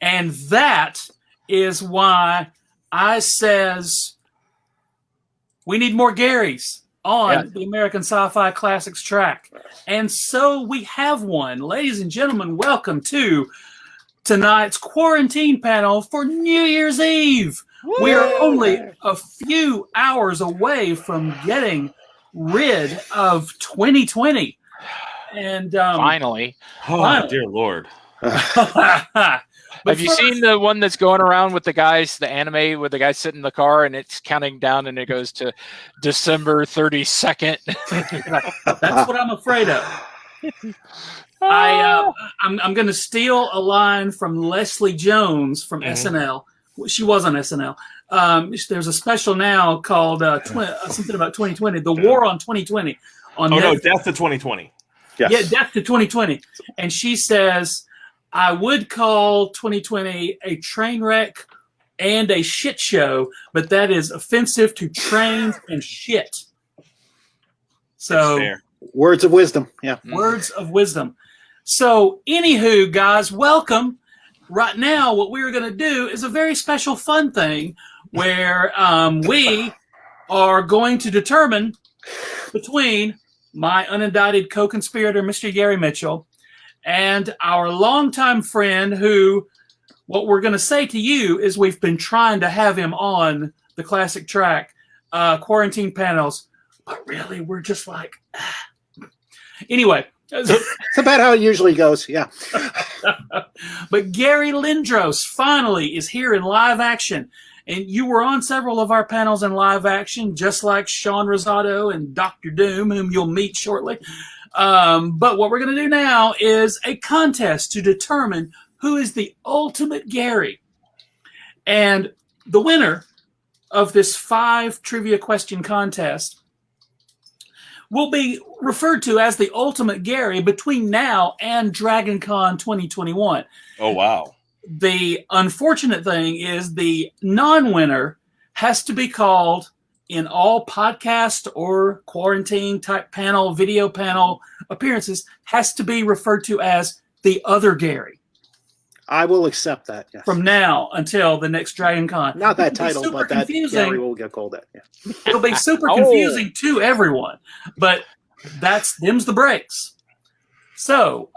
And that is why I says we need more Garys on the American Sci-Fi Classics track. And so we have one. Ladies and gentlemen, welcome to tonight's quarantine panel for New Year's Eve. Woo! We are only a few hours away from getting rid of 2020. And finally. Oh, dear Lord. Have you seen the one that's going around with the guys, the anime with the guy sitting in the car and it's counting down and it goes to December 32nd? That's what I'm afraid of. I'm going to steal a line from Leslie Jones from SNL. She was on SNL. There's a special now called something about 2020, The War on 2020. Death to 2020. Yes. Yeah, Death to 2020. And she says, I would call 2020 a train wreck and a shit show, but that is offensive to trains and shit. So, words of wisdom. Yeah. Words of wisdom. So, anywho, guys, welcome. Right now, what we're going to do is a very special fun thing where we are going to determine between my unindicted co-conspirator, Mr. Gary Mitchell, and our longtime friend who, what we're going to say to you is we've been trying to have him on the classic track, quarantine panels, but really we're just like, Anyway. It's about how it usually goes, yeah. But Gary Lindros finally is here in live action. And you were on several of our panels in live action, just like Shaun Rosado and Dr. Doom, whom you'll meet shortly. But what we're going to do now is a contest to determine who is the ultimate Gary. And the winner of this 5 trivia question contest will be referred to as the ultimate Gary between now and DragonCon 2021. Oh, wow. The unfortunate thing is the non-winner has to be called in all podcast or quarantine type panel, video panel appearances, has to be referred to as the other Gary. I will accept that. Yes. From now until the next DragonCon. Not that title, but that Gary will get called that. Yeah. It'll be super confusing to everyone, but them's the breaks. So,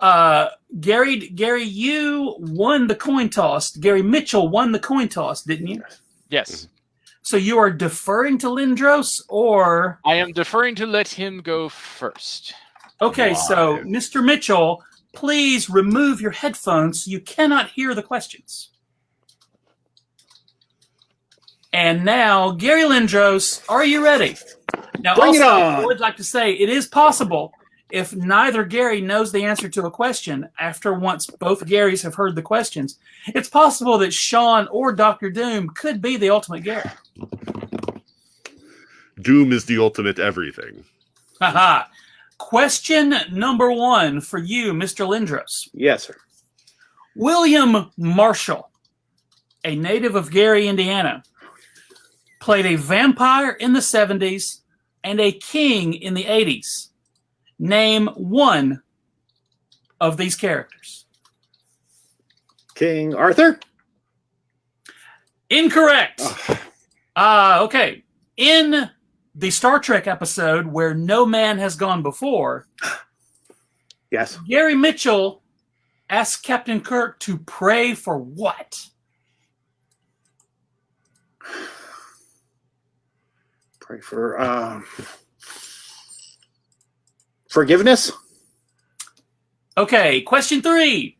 Gary, you won the coin toss. Gary Mitchell won the coin toss, didn't you? Yes. So you are deferring to Lindros, or I am deferring to let him go first. Okay, so Mr. Mitchell, please remove your headphones so you cannot hear the questions. And now, Gary Lindros, are you ready? Now, Bring it on. I would like to say it is possible if neither Gary knows the answer to a question once both Garys have heard the questions, it's possible that Shaun or Dr. Doom could be the ultimate Gary. Doom is the ultimate everything. Haha. Question number 1 for you, Mr. Lindros. Yes, sir. William Marshall, a native of Gary, Indiana, played a vampire in the 70s and a king in the 80s. Name one of these characters. King Arthur? Incorrect. Okay. In the Star Trek episode where no man has gone before, yes, Gary Mitchell asked Captain Kirk to pray for what? Pray for forgiveness? Okay, question 3.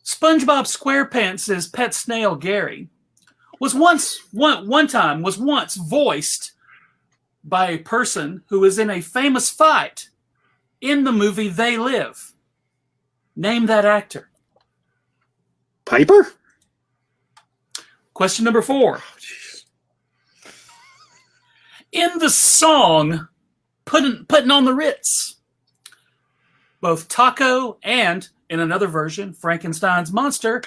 SpongeBob SquarePants' pet snail, Gary, was once voiced by a person who was in a famous fight in the movie They Live. Name that actor. Piper? Question number 4. In the song Putting on the Ritz, both Taco and, in another version, Frankenstein's Monster,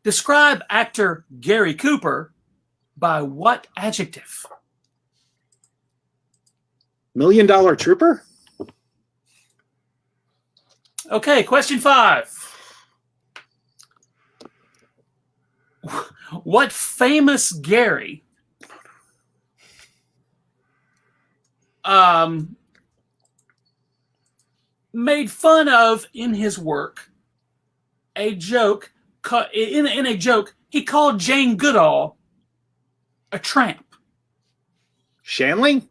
describe actor Gary Cooper by what adjective? $1 Million Trooper? Okay, question 5. What famous Gary made fun of in his work a joke? In a joke, he called Jane Goodall a tramp. Shanley?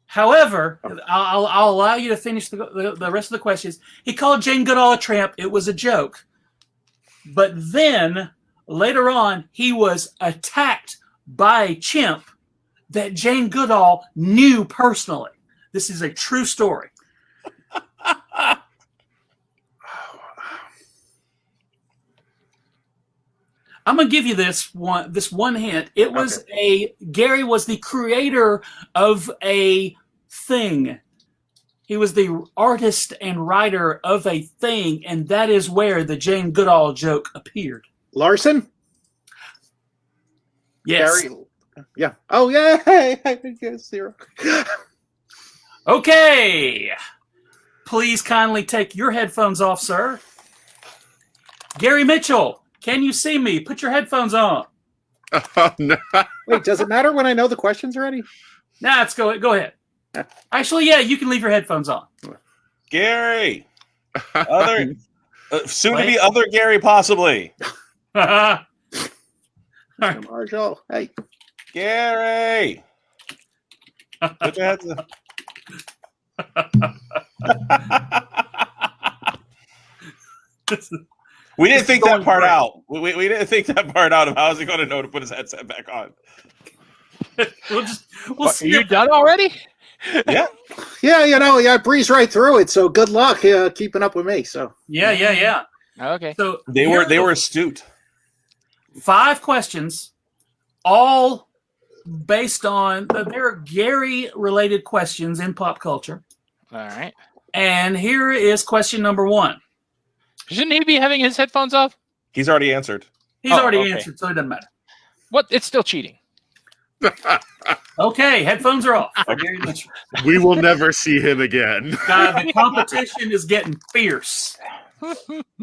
However, I'll allow you to finish the rest of the questions. He called Jane Goodall a tramp. It was a joke. But then, later on, he was attacked by a chimp that Jane Goodall knew personally. This is a true story. I'm gonna give you this one hint. It was Gary was the creator of a thing. He was the artist and writer of a thing, and that is where the Jane Goodall joke appeared. Larson? Yes. Gary? Yeah. Oh, yeah. Hey, 0. Okay. Please kindly take your headphones off, sir. Gary Mitchell, can you see me? Put your headphones on. Oh, no. Wait, does it matter when I know the questions already? Nah, let's go. Go ahead. Actually, yeah, you can leave your headphones on. Gary. Other soon to be other Gary, possibly. Marshall. Hey. Gary. Put your heads up. We didn't think that part out. We didn't think that part out of how is he going to know to put his headset back on. We'll Are you done already? Yeah. Yeah, I breezed right through it, so good luck keeping up with me. So Yeah. Okay. So They were astute. 5 questions, all based on they're Gary-related questions in pop culture. All right. And here is question number 1. Shouldn't he be having his headphones off? He's already answered. He's already answered, so it doesn't matter. What? It's still cheating. Okay, headphones are off. Gary Mitchell. We will never see him again. God, the competition is getting fierce.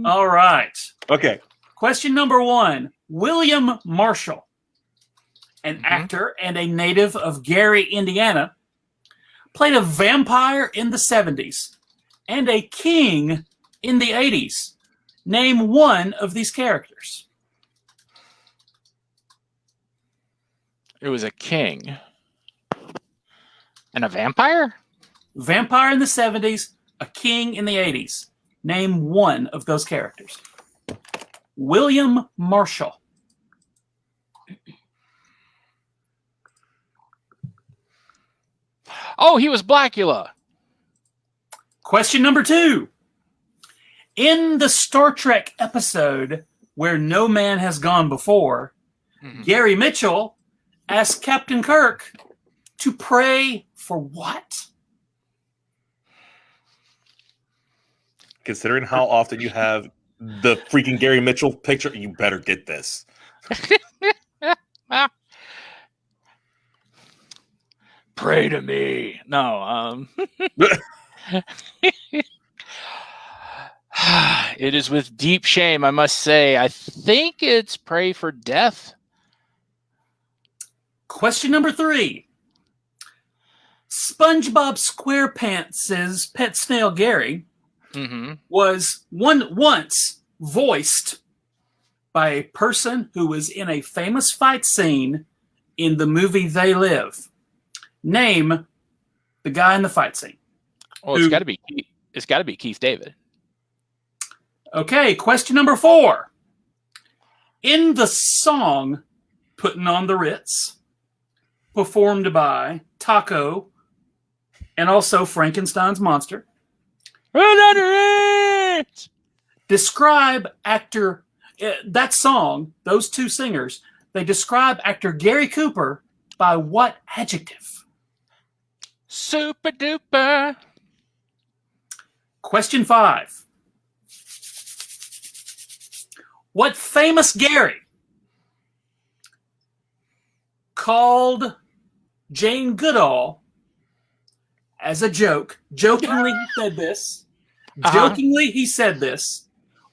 All right. Okay. Question number 1. William Marshall, an actor and a native of Gary, Indiana, played a vampire in the 70s and a king in the 80s. Name one of these characters. It was a king. And a vampire? Vampire in the 70s, a king in the 80s. Name one of those characters. William Marshall. Oh, he was Blackula. Question number 2. In the Star Trek episode Where No Man Has Gone Before, Gary Mitchell asked Captain Kirk to pray for what? Considering how often you have the freaking Gary Mitchell picture, you better get this. Pray to me. No, it is with deep shame, I must say. I think it's pray for death. Question number 3. SpongeBob SquarePants' pet snail Gary was once voiced by a person who was in a famous fight scene in the movie They Live. Name the guy in the fight scene. Oh, it's got to be Keith David. Okay, question number 4. In the song Putting on the Ritz, performed by Taco and also Frankenstein's Monster, describe actor, that song, those two singers, they describe actor Gary Cooper by what adjective? Super duper. Question 5. What famous Gary called Jane Goodall as a joke? Jokingly, he said this.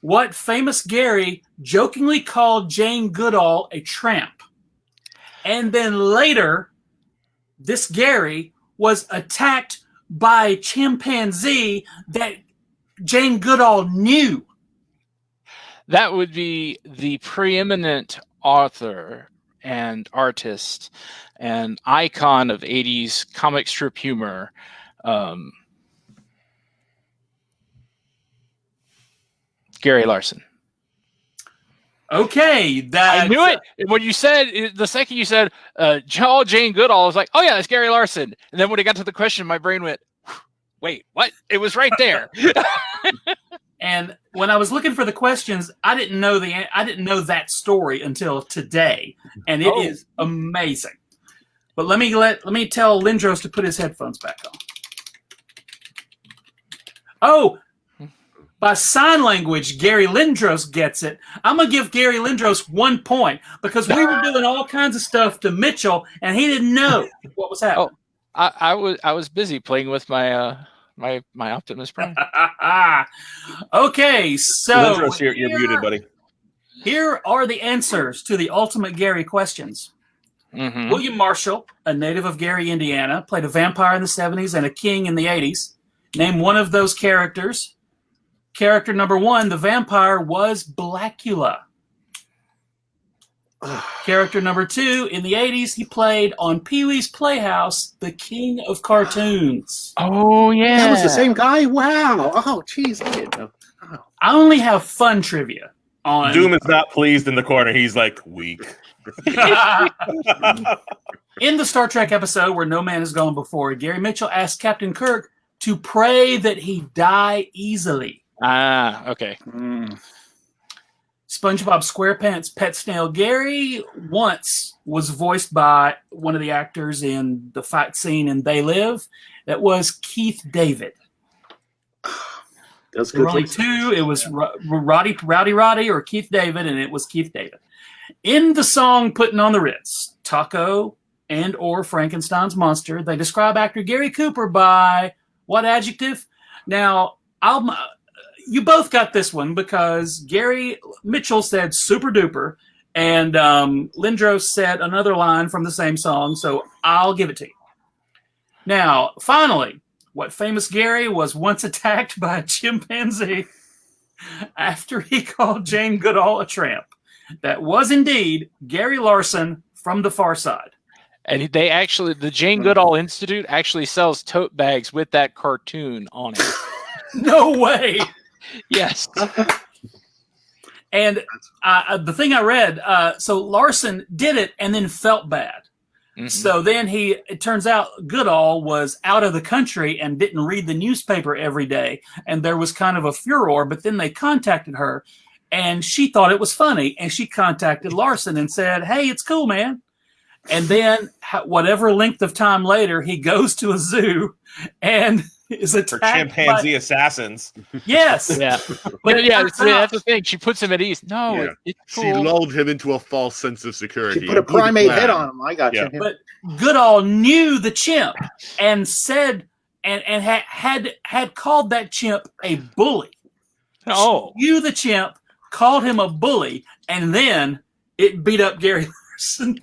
what famous Gary jokingly called Jane Goodall a tramp. And then later, this Gary was attacked by a chimpanzee that Jane Goodall knew. That would be the preeminent author and artist and icon of 80s comic strip humor. Gary Larson. Okay, I knew it. And when you said, the second you said, Jane Goodall, I was like, oh yeah, that's Gary Larson. And then when it got to the question, my brain went, wait, what? It was right there. And when I was looking for the questions, I didn't know that story until today, and it is amazing. But let me tell Lindros to put his headphones back on. Oh, by sign language, Gary Lindros gets it. I'm gonna give Gary Lindros 1 point because we were doing all kinds of stuff to Mitchell, and he didn't know what was happening. I was busy playing with my my Optimus Prime. Okay, so Lindros, you're muted, buddy. Here are the answers to the ultimate Gary questions. Mm-hmm. William Marshall, a native of Gary, Indiana, played a vampire in the 70s and a king in the 80s. Name one of those characters. Character number 1, the vampire, was Blackula. Character number 2, in the 80s, he played on Pee-wee's Playhouse, the king of cartoons. Oh, yeah. That was the same guy? Wow. Oh, jeez. I didn't know. Oh. I only have fun trivia on... Doom is not pleased in the corner. He's like, weak. In the Star Trek episode where No Man Has Gone Before, Gary Mitchell asked Captain Kirk to pray that he die easily. Ah, okay. SpongeBob SquarePants' pet snail Gary once was voiced by one of the actors in the fight scene in They Live. That was Keith David. That's There were good. only two. It was Rowdy Roddy or Keith David, and it was Keith David. In the song Putting on the Ritz, Taco and or Frankenstein's Monster, they describe actor Gary Cooper by what adjective? Now, you both got this one because Gary Mitchell said super duper, and Lindros said another line from the same song, so I'll give it to you. Now, finally, what famous Gary was once attacked by a chimpanzee after he called Jane Goodall a tramp? That was indeed Gary Larson from The Far Side. And the Jane Goodall Institute actually sells tote bags with that cartoon on it. No way. Yes. And the thing I read, so Larson did it and then felt bad. Mm-hmm. So then it turns out Goodall was out of the country and didn't read the newspaper every day. And there was kind of a furor, but then they contacted her and she thought it was funny. And she contacted Larson and said, hey, it's cool, man. And then whatever length of time later, he goes to a zoo and is attacked for chimpanzee assassins. Yes. Yeah. But yeah, that's the thing. She puts him at ease. No, it's cool. She lulled him into a false sense of security. She put a primate head on him. I got you. But Goodall knew the chimp and said and had called that chimp a bully. Oh. She knew the chimp, called him a bully, and then it beat up Gary Larson.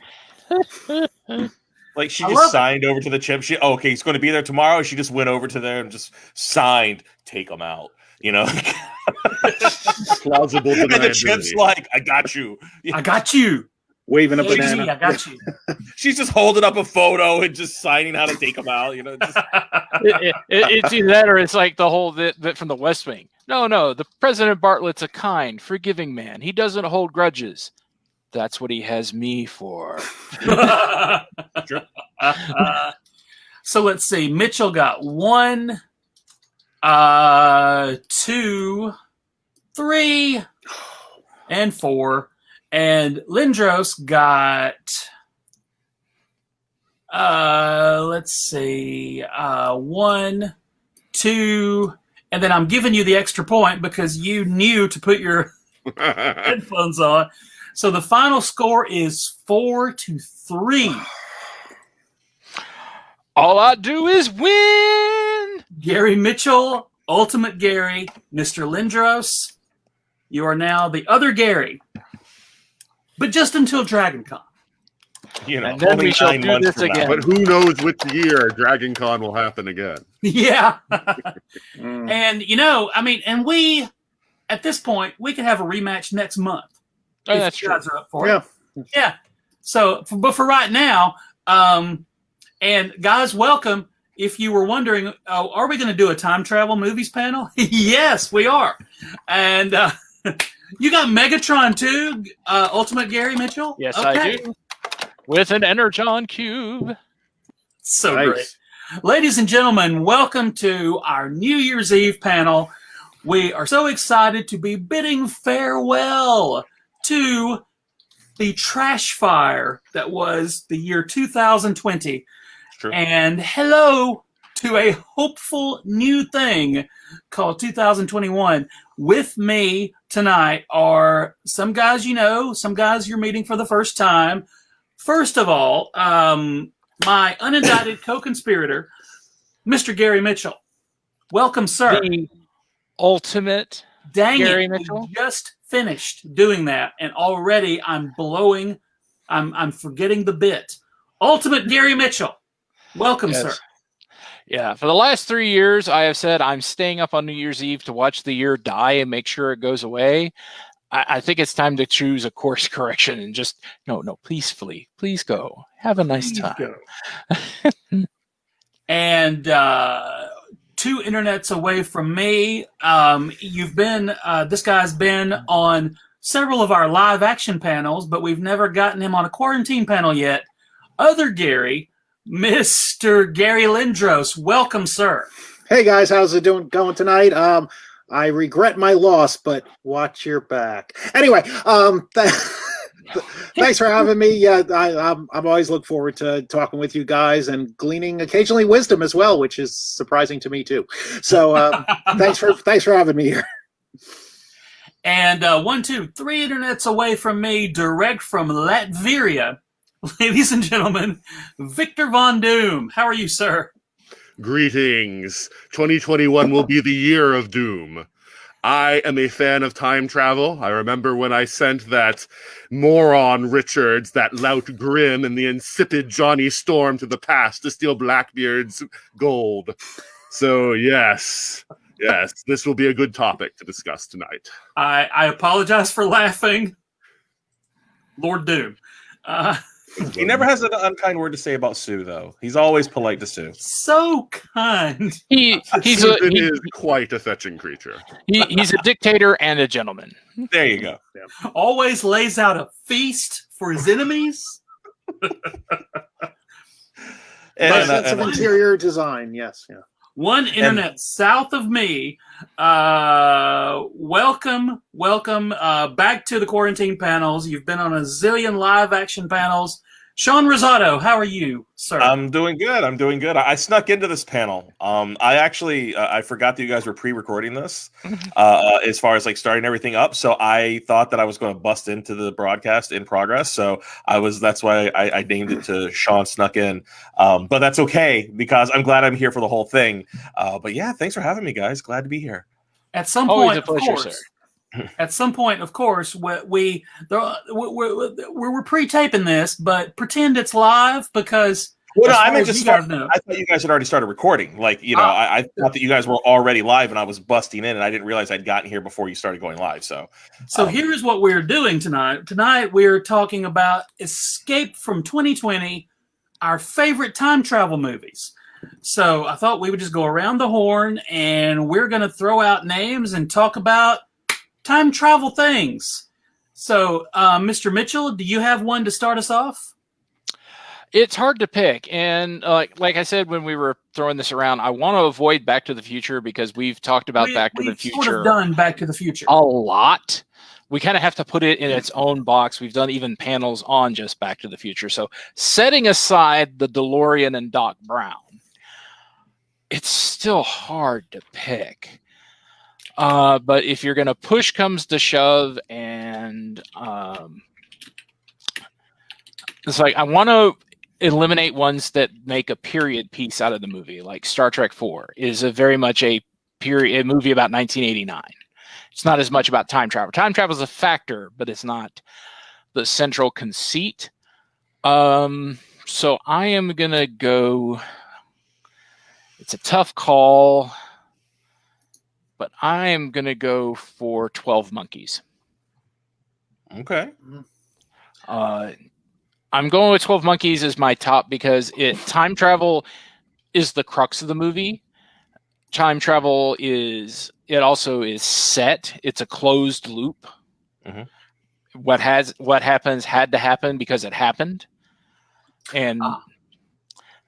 Like she just signed over to the chimp. Okay, he's going to be there tomorrow. She just went over to there and just signed, take him out. You know, plausible. And the chimp's like, I got you. I got you. Waving a banana. I got you. She's just holding up a photo and just signing how to take him out. You know, it's either that or it's like the whole bit from the West Wing. No, the President Bartlett's a kind, forgiving man. He doesn't hold grudges. That's what he has me for. Sure. So let's see. Mitchell got 1, 2, 3, and 4. And Lindros got, let's see, 1, 2, and then I'm giving you the extra point because you knew to put your headphones on. So the final score is 4-3. All I do is win. Gary Mitchell, Ultimate Gary, Mr. Lindros. You are now the other Gary, but just until DragonCon. You know, And then only we shall 9 do months this from now. again. But who knows which year Dragon Con will happen again. Yeah. Mm. And, you know, I mean, and we, at this point, we could have a rematch next month. Oh, if that's you true. guys are up for Yeah. it. Yeah. So, but for right now, and guys, welcome. If you were wondering, are we going to do a time travel movies panel? Yes, we are. And you got Megatron too, Ultimate Gary Mitchell? Yes, Okay. I do. With an Energon cube. So Nice. great. Ladies and gentlemen, welcome to our New Year's Eve panel. We are so excited to be bidding farewell to the trash fire that was the year 2020. It's true. And hello to a hopeful new thing called 2021. With me tonight are some guys you know, some guys you're meeting for the first time. First of all, my unindicted co-conspirator, Mr. Gary Mitchell. Welcome, sir. The ultimate Dang Gary it, Mitchell? we just finished doing that, and already I'm forgetting the bit. Ultimate Gary Mitchell. Welcome, Yes. sir. Yeah, for the last 3 years, I have said I'm staying up on New Year's Eve to watch the year die and make sure it goes away. I think it's time to choose a course correction and just, no, peacefully. Please go. Have a nice Please time. go. And 2 internets away from me, you've been, this guy's been on several of our live action panels, but we've never gotten him on a quarantine panel yet. Other Gary, Mr. Gary Lindros. Welcome, sir. Hey guys, how's it going tonight? I regret my loss, but watch your back. Anyway, thanks for having me. Yeah, I'm always look forward to talking with you guys and gleaning occasionally wisdom as well, which is surprising to me too. So thanks for having me here. And 1, 2, 3 internets away from me, direct from Latveria. Ladies and gentlemen, Victor Von Doom. How are you, sir? Greetings. 2021 will be the year of doom. I am a fan of time travel. I remember when I sent that moron Richards, that lout Grimm, and the insipid Johnny Storm to the past to steal Blackbeard's gold. So yes, this will be a good topic to discuss tonight. I apologize for laughing. Lord Doom. He never has an unkind word to say about Sue, though. He's always polite to Sue. So kind. He's Susan is quite a fetching creature. he's a dictator and a gentleman. There you go. Always lays out a feast for his enemies. Nice And, sense of interior design, yes, yeah. One internet south of me. Welcome back to the quarantine panels. You've been on a zillion live action panels. Shaun Rosado, how are you, sir? I'm doing good. I snuck into this panel. I actually I forgot that you guys were pre-recording this as far as like starting everything up. So I thought that I was going to bust into the broadcast in progress. So that's why I named it to Shaun Snuck In. But that's okay because I'm glad I'm here for the whole thing. But yeah, thanks for having me, guys. Glad to be here. At some Always point, a pleasure, of course. sir. At some point, of course, we're pre-taping this, but pretend it's live because. Well, no, as I far meant as just you guys start. know. I thought you guys had already started recording. Like, you know, I thought that you guys were already live, and I was busting in, and I didn't realize I'd gotten here before you started going live. So Here's what we're doing tonight. Tonight we're talking about Escape from 2020, our favorite time travel movies. So I thought we would just go around the horn, and we're going to throw out names and talk about time travel things. So, Mr. Mitchell, do you have one to start us off? It's hard to pick, and like I said when we were throwing this around, I want to avoid Back to the Future because we've talked about Back to the Future We've sort of done Back to the Future a lot. We kind of have to put it in its own box. We've done even panels on just Back to the Future. So setting aside the DeLorean and Doc Brown, it's still hard to pick. But if you're going to push comes to shove, and it's like I want to eliminate ones that make a period piece out of the movie, like Star Trek 4 is very much a movie about 1989. It's not as much about time travel. Time travel is a factor, but it's not the central conceit. So I am going to go. It's a tough call, but I am going to go for 12 Monkeys. Okay. I'm going with 12 Monkeys as my top because time travel is the crux of the movie. Time travel also is set. It's a closed loop. Mm-hmm. What happens had to happen because it happened.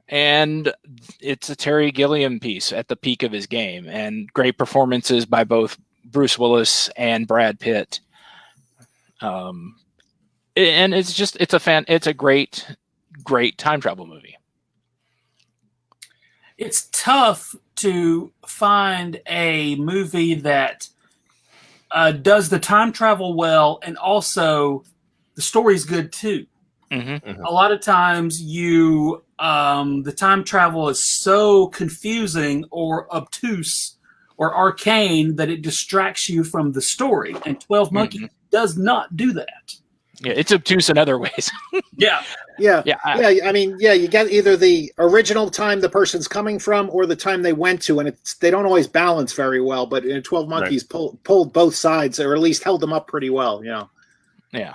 And it's a Terry Gilliam piece at the peak of his game, and great performances by both Bruce Willis and Brad Pitt. And it's a great time travel movie. It's tough to find a movie that does the time travel well, and also the story's good too. Mm-hmm. Mm-hmm. A lot of times the time travel is so confusing or obtuse or arcane that it distracts you from the story. And 12 Monkeys does not do that. Yeah, it's obtuse in other ways. Yeah. I mean, you get either the original time the person's coming from or the time they went to, and they don't always balance very well. But 12 Monkeys pulled both sides, or at least held them up pretty well. Yeah.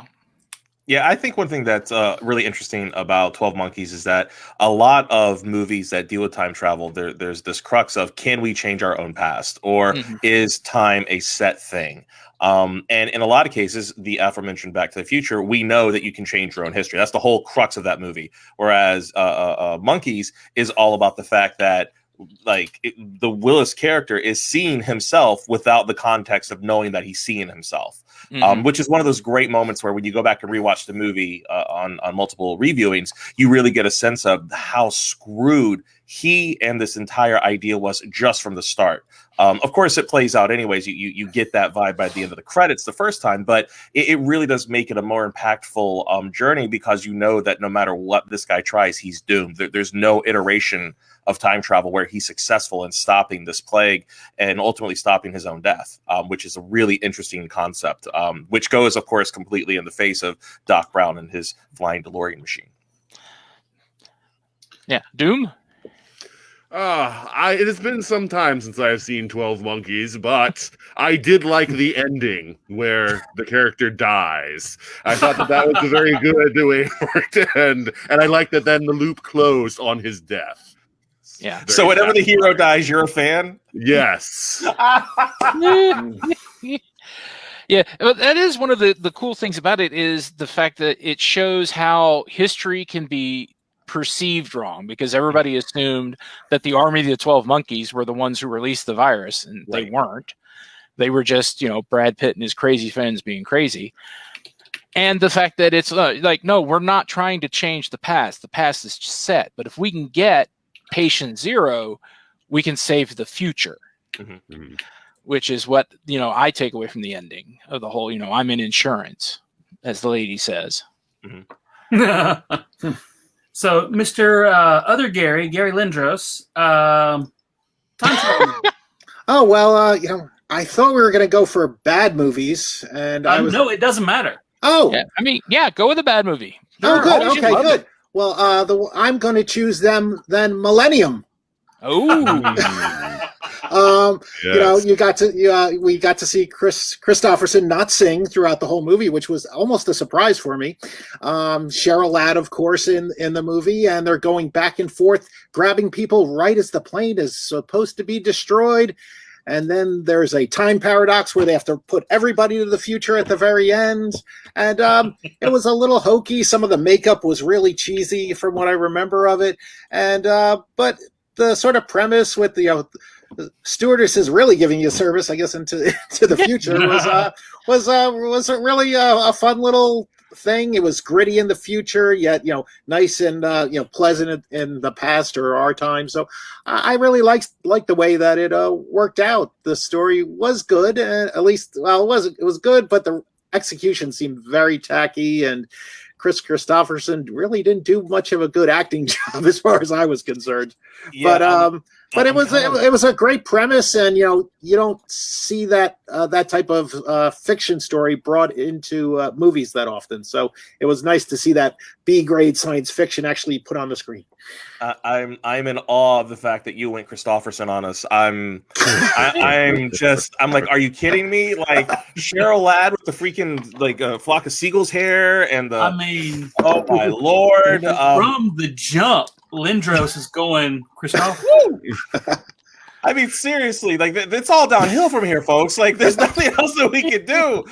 Yeah, I think one thing that's really interesting about 12 Monkeys is that a lot of movies that deal with time travel, there's this crux of, can we change our own past, or is time a set thing? And in a lot of cases, the aforementioned Back to the Future, we know that you can change your own history. That's the whole crux of that movie. Whereas Monkeys is all about the fact that the Willis character is seeing himself without the context of knowing that he's seeing himself. Which is one of those great moments where when you go back and rewatch the movie on multiple reviewings, you really get a sense of how screwed he and this entire idea was just from the start. Of course, it plays out anyways. You get that vibe by the end of the credits the first time, but it really does make it a more impactful journey, because you know that no matter what this guy tries, he's doomed. There's no iteration of time travel where he's successful in stopping this plague and ultimately stopping his own death, which is a really interesting concept, which goes, of course, completely in the face of Doc Brown and his flying DeLorean machine. Yeah. Doom? It has been some time since I have seen 12 Monkeys, but I did like the ending where the character dies. I thought that was a very good way for it to end, and I like that then the loop closed on his death. Yeah. So whenever the hero dies, you're a fan? Yes. Yeah, but that is one of the cool things about it, is the fact that it shows how history can be perceived wrong, because everybody assumed that the army of the 12 Monkeys were the ones who released the virus, and they weren't. They were just, Brad Pitt and his crazy friends being crazy. And the fact that it's no, we're not trying to change the past. The past is set. But if we can get patient zero, we can save the future. Mm-hmm. Which is what, I take away from the ending of the whole, I'm in insurance, as the lady says. Mm-hmm. So, Mr. Other Gary Lindros, time travel. Oh, well, I thought we were going to go for bad movies, and No, it doesn't matter. Oh, yeah, go with a bad movie. Oh, good. Okay, good. Well, I'm going to choose then Millennium. Oh. Yes. We got to see Chris Christopherson not sing throughout the whole movie, which was almost a surprise for me. Cheryl Ladd, of course, in the movie, and they're going back and forth, grabbing people right as the plane is supposed to be destroyed. And then there's a time paradox where they have to put everybody to the future at the very end. And it was a little hokey. Some of the makeup was really cheesy from what I remember of it. And but the sort of premise with the stewardess is really giving you service, I guess, into the future was really a fun little thing. It was gritty in the future, yet nice and pleasant in the past or our time. So I really liked the way that it worked out. The story was good, at least. Well, it was good, but the execution seemed very tacky, and Chris Christopherson really didn't do much of a good acting job as far as I was concerned. Yeah, But it was a great premise, and you don't see that that type of fiction story brought into movies that often. So it was nice to see that B-grade science fiction actually put on the screen. I'm in awe of the fact that you went Christopherson on us. I'm like, are you kidding me? Like Cheryl Ladd with the freaking like flock of seagulls hair and the. I mean, oh my lord! From the jump, Lindros is going Christopher. I mean, seriously, like it's all downhill from here, folks. Like, there's nothing else that we can do.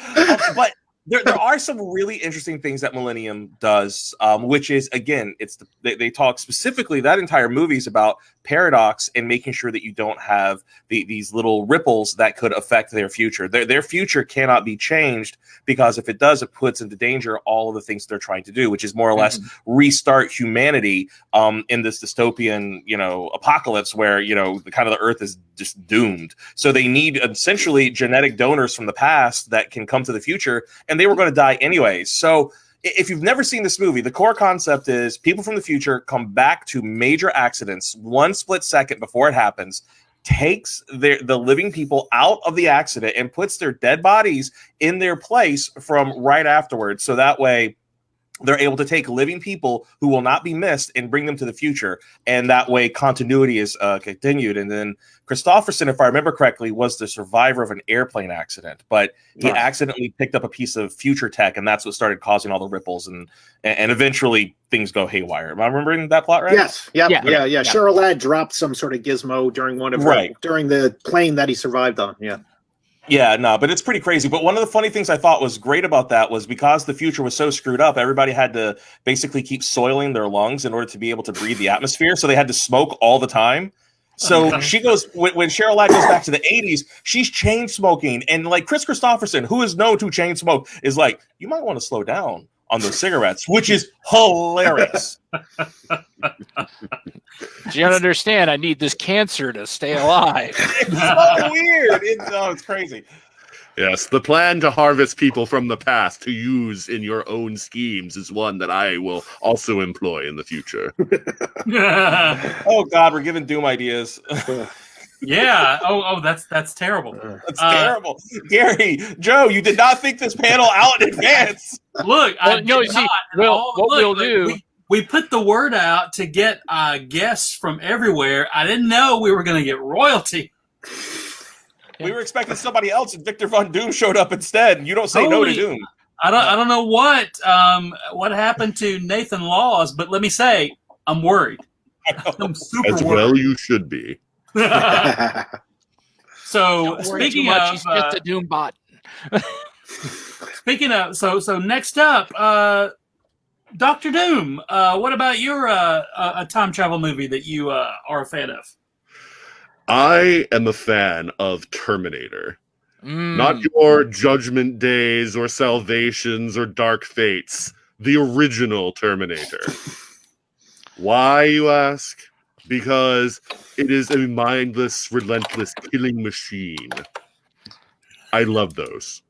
But there are some really interesting things that Millennium does, which is, again, they talk specifically, that entire movie is about paradox and making sure that you don't have these little ripples that could affect their future. Their future cannot be changed, because if it does, it puts into danger all of the things they're trying to do, which is more or less restart humanity in this dystopian, apocalypse where, the kind of the earth is just doomed. So they need essentially genetic donors from the past that can come to the future, and they were going to die anyways. So if you've never seen this movie, the core concept is people from the future come back to major accidents 1 split second before it happens, takes the living people out of the accident and puts their dead bodies in their place from right afterwards. So that way they're able to take living people who will not be missed and bring them to the future. And that way continuity is continued. And then Christopherson, if I remember correctly, was the survivor of an airplane accident, but he accidentally picked up a piece of future tech, and that's what started causing all the ripples. And eventually things go haywire. Am I remembering that plot right? Yes. Yeah. Cheryl Ladd dropped some sort of gizmo during during the plane that he survived on. Yeah. Yeah, no, but it's pretty crazy. But one of the funny things I thought was great about that was because the future was so screwed up, everybody had to basically keep soiling their lungs in order to be able to breathe the atmosphere. So they had to smoke all the time. So she goes, when Cheryl Ladd goes back to the 80s, she's chain smoking. And like Chris Christopherson, who is known to chain smoke, is like, you might want to slow down on those cigarettes, which is hilarious. Do you understand? I need this cancer to stay alive. It's so weird. It's crazy. Yes, the plan to harvest people from the past to use in your own schemes is one that I will also employ in the future. Oh God, we're giving Doom ideas. Yeah. Oh, that's terrible. That's terrible. Gary, Joe, you did not think this panel out in advance. Look, we'll do. We put the word out to get guests from everywhere. I didn't know we were going to get royalty. We were expecting somebody else, and Victor Von Doom showed up instead. You don't say no to Doom. I don't know what happened to Nathan Laws, but let me say, I'm worried. I'm super As worried. well you should be. So speaking of, he's just a Doom bot. Speaking of, so next up, Dr. Doom. What about your a time travel movie that you are a fan of? I am a fan of Terminator. Not your Judgment Days or Salvations or Dark Fates. The original Terminator. Why, you ask? Because it is a mindless, relentless killing machine. I love those.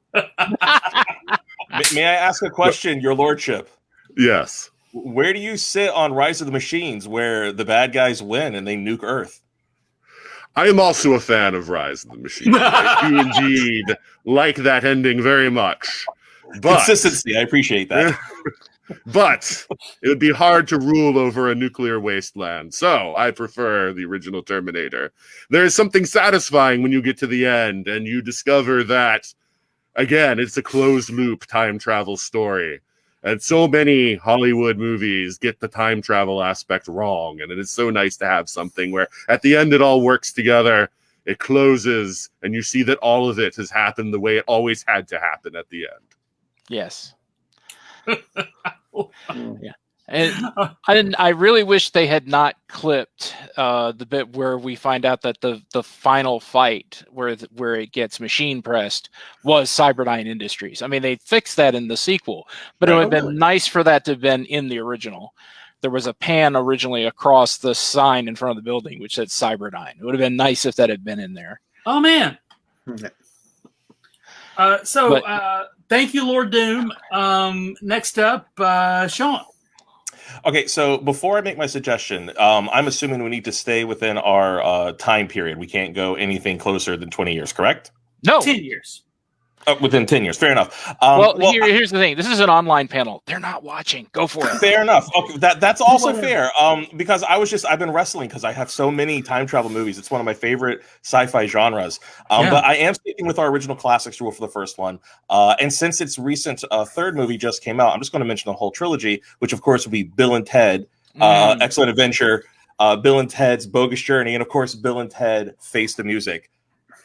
May I ask a question, Your Lordship? Yes. Where do you sit on Rise of the Machines, where the bad guys win and they nuke Earth? I am also a fan of Rise of the Machines. I do indeed like that ending very much. But, consistency, I appreciate that. But it would be hard to rule over a nuclear wasteland, so I prefer the original Terminator. There is something satisfying when you get to the end and you discover that, again, it's a closed-loop time travel story. And so many Hollywood movies get the time travel aspect wrong, and it is so nice to have something where at the end it all works together, it closes, and you see that all of it has happened the way it always had to happen at the end. Yes. Yeah. And I really wish they had not clipped the bit where we find out that the final fight where it gets machine pressed was Cyberdyne Industries. I mean, they fixed that in the sequel, but it would have been nice for that to have been in the original. There was a pan originally across the sign in front of the building which said Cyberdyne. It would have been nice if that had been in there. Oh man. Thank you, Lord Doom. Next up, Sean. Okay, so before I make my suggestion, I'm assuming we need to stay within our time period. We can't go anything closer than 20 years, correct? No. 10 years. Within 10 years, fair enough. Here's the thing. This is an online panel. They're not watching. Go for it. Fair enough. Okay, that's also fair. Because I've been wrestling because I have so many time travel movies. It's one of my favorite sci-fi genres. But I am sticking with our original classics rule for the first one. And since its recent third movie just came out, I'm just going to mention the whole trilogy, which of course would be Bill and Ted, Excellent Adventure, Bill and Ted's Bogus Journey, and of course Bill and Ted Face the Music.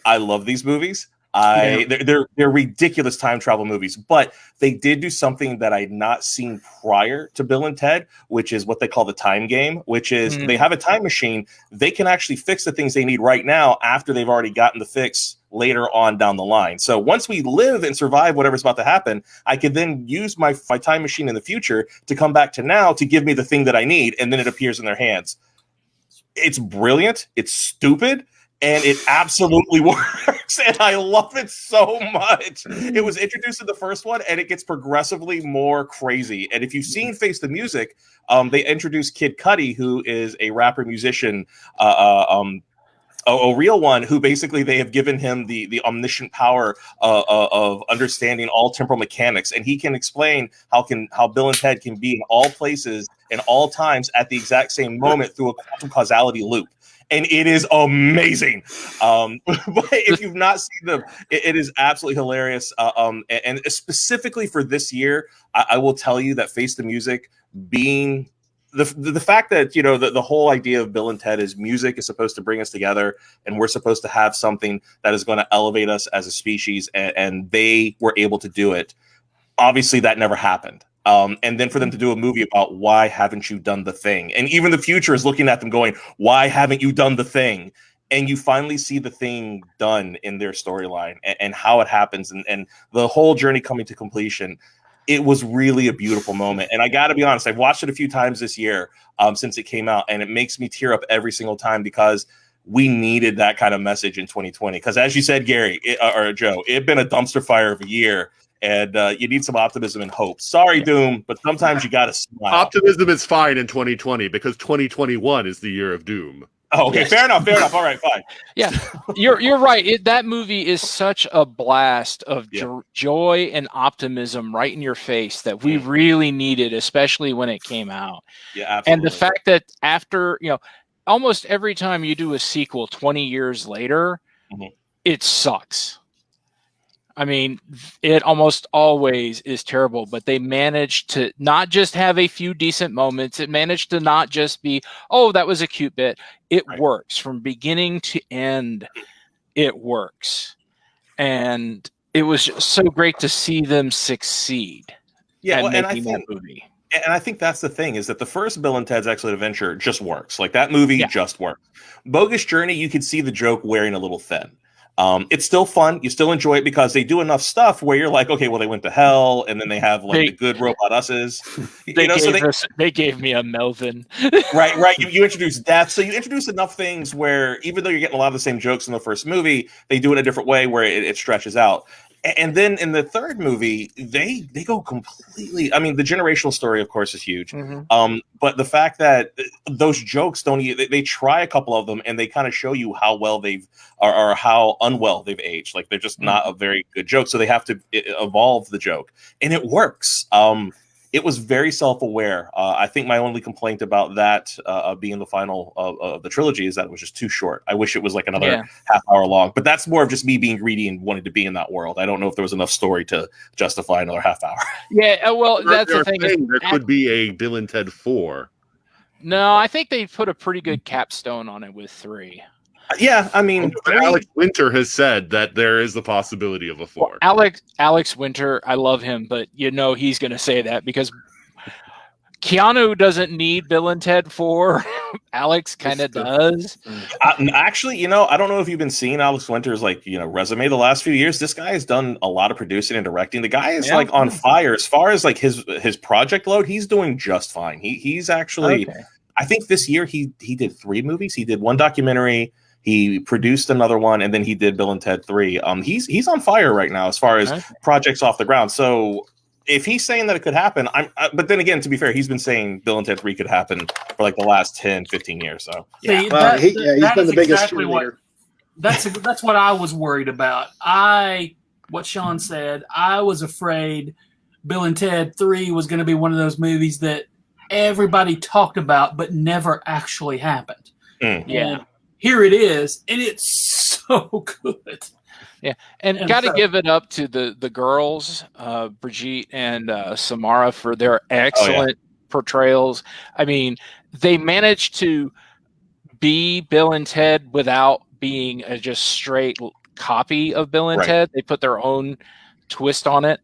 I love these movies. They're ridiculous time travel movies, but they did do something that I'd not seen prior to Bill and Ted, which is what they call the time game, which is they have a time machine. They can actually fix the things they need right now after they've already gotten the fix later on down the line. So once we live and survive whatever's about to happen, I could then use my time machine in the future to come back to now to give me the thing that I need, and then it appears in their hands. It's brilliant. It's stupid. And it absolutely works, and I love it so much. It was introduced in the first one, and it gets progressively more crazy. And if you've seen Face the Music, they introduced Kid Cudi, who is a rapper musician, a real one, who basically they have given him the omniscient power of understanding all temporal mechanics, and he can explain how Bill and Ted can be in all places and all times at the exact same moment through a quantum causality loop. And it is amazing. But if you've not seen them, it is absolutely hilarious. And specifically for this year, I will tell you that Face the Music being the fact that, you know, the whole idea of Bill and Ted is music is supposed to bring us together, and we're supposed to have something that is going to elevate us as a species, and they were able to do it. Obviously, that never happened. And then for them to do a movie about why haven't you done the thing? And even the future is looking at them going, why haven't you done the thing? And you finally see the thing done in their storyline and how it happens and the whole journey coming to completion. It was really a beautiful moment. And I got to be honest, I've watched it a few times this year since it came out, and it makes me tear up every single time because we needed that kind of message in 2020. Because as you said, Gary, or Joe, it had been a dumpster fire of a year. And you need some optimism and hope. Sorry, Doom, but sometimes you got to smile. Optimism is fine in 2020 because 2021 is the year of Doom. Oh, okay, fair enough. All right, fine. Yeah, you're right. That movie is such a blast of joy and optimism right in your face that we really needed, especially when it came out. Yeah, absolutely. And the fact that after, you know, almost every time you do a sequel 20 years later, it sucks. I mean, it almost always is terrible, but they managed to not just have a few decent moments. It managed to not just be, oh, that was a cute bit. It works from beginning to end. It works. And it was just so great to see them succeed. Yeah, and I think that movie. And I think that's the thing, is that the first Bill and Ted's Excellent Adventure just works. Like, that movie just works. Bogus Journey, you could see the joke wearing a little thin. It's still fun. You still enjoy it because they do enough stuff where you're like, okay, well, they went to hell, and then they have like the good robot us's. They gave me a Melvin. right. You introduce death, so you introduce enough things where even though you're getting a lot of the same jokes in the first movie, they do it a different way where it stretches out. And then in the third movie, they go completely. I mean, the generational story, of course, is huge. But the fact that those jokes they try a couple of them and they kind of show you how well or how unwell they've aged. Like, they're just not a very good joke. So they have to evolve the joke, and it works. It was very self-aware. I think my only complaint about that being the final of the trilogy is that it was just too short. I wish it was like another half hour long, but that's more of just me being greedy and wanting to be in that world. I don't know if there was enough story to justify another half hour. Yeah, well, that's the thing. There could be a Bill and Ted 4. No, I think they put a pretty good capstone on it with 3. Yeah, I mean, Alex Winter has said that there is the possibility of a 4. Well, Alex Winter, I love him, but you know he's going to say that because Keanu doesn't need Bill and Ted 4. Alex kind of does. Actually, you know, I don't know if you've been seeing Alex Winter's resume the last few years. This guy has done a lot of producing and directing. The guy is like on fire as far as like his project load. He's doing just fine. He's actually, I think this year he did 3 movies. He did 1 documentary. He produced another one, and then he did Bill and Ted 3. He's on fire right now as far as projects off the ground. So if he's saying that it could happen, but then again, to be fair, he's been saying Bill and Ted 3 could happen for like the last 10, 15 years. So See, he's that been the is biggest exactly cheerleader. That's what I was worried about. What Shaun said, I was afraid Bill and Ted 3 was going to be one of those movies that everybody talked about but never actually happened. Mm. And here it is, and it's so good. Yeah, and got to give it up to the girls, Brigitte and Samara, for their excellent portrayals. I mean, they managed to be Bill and Ted without being a just straight copy of Bill and Ted. They put their own twist on it.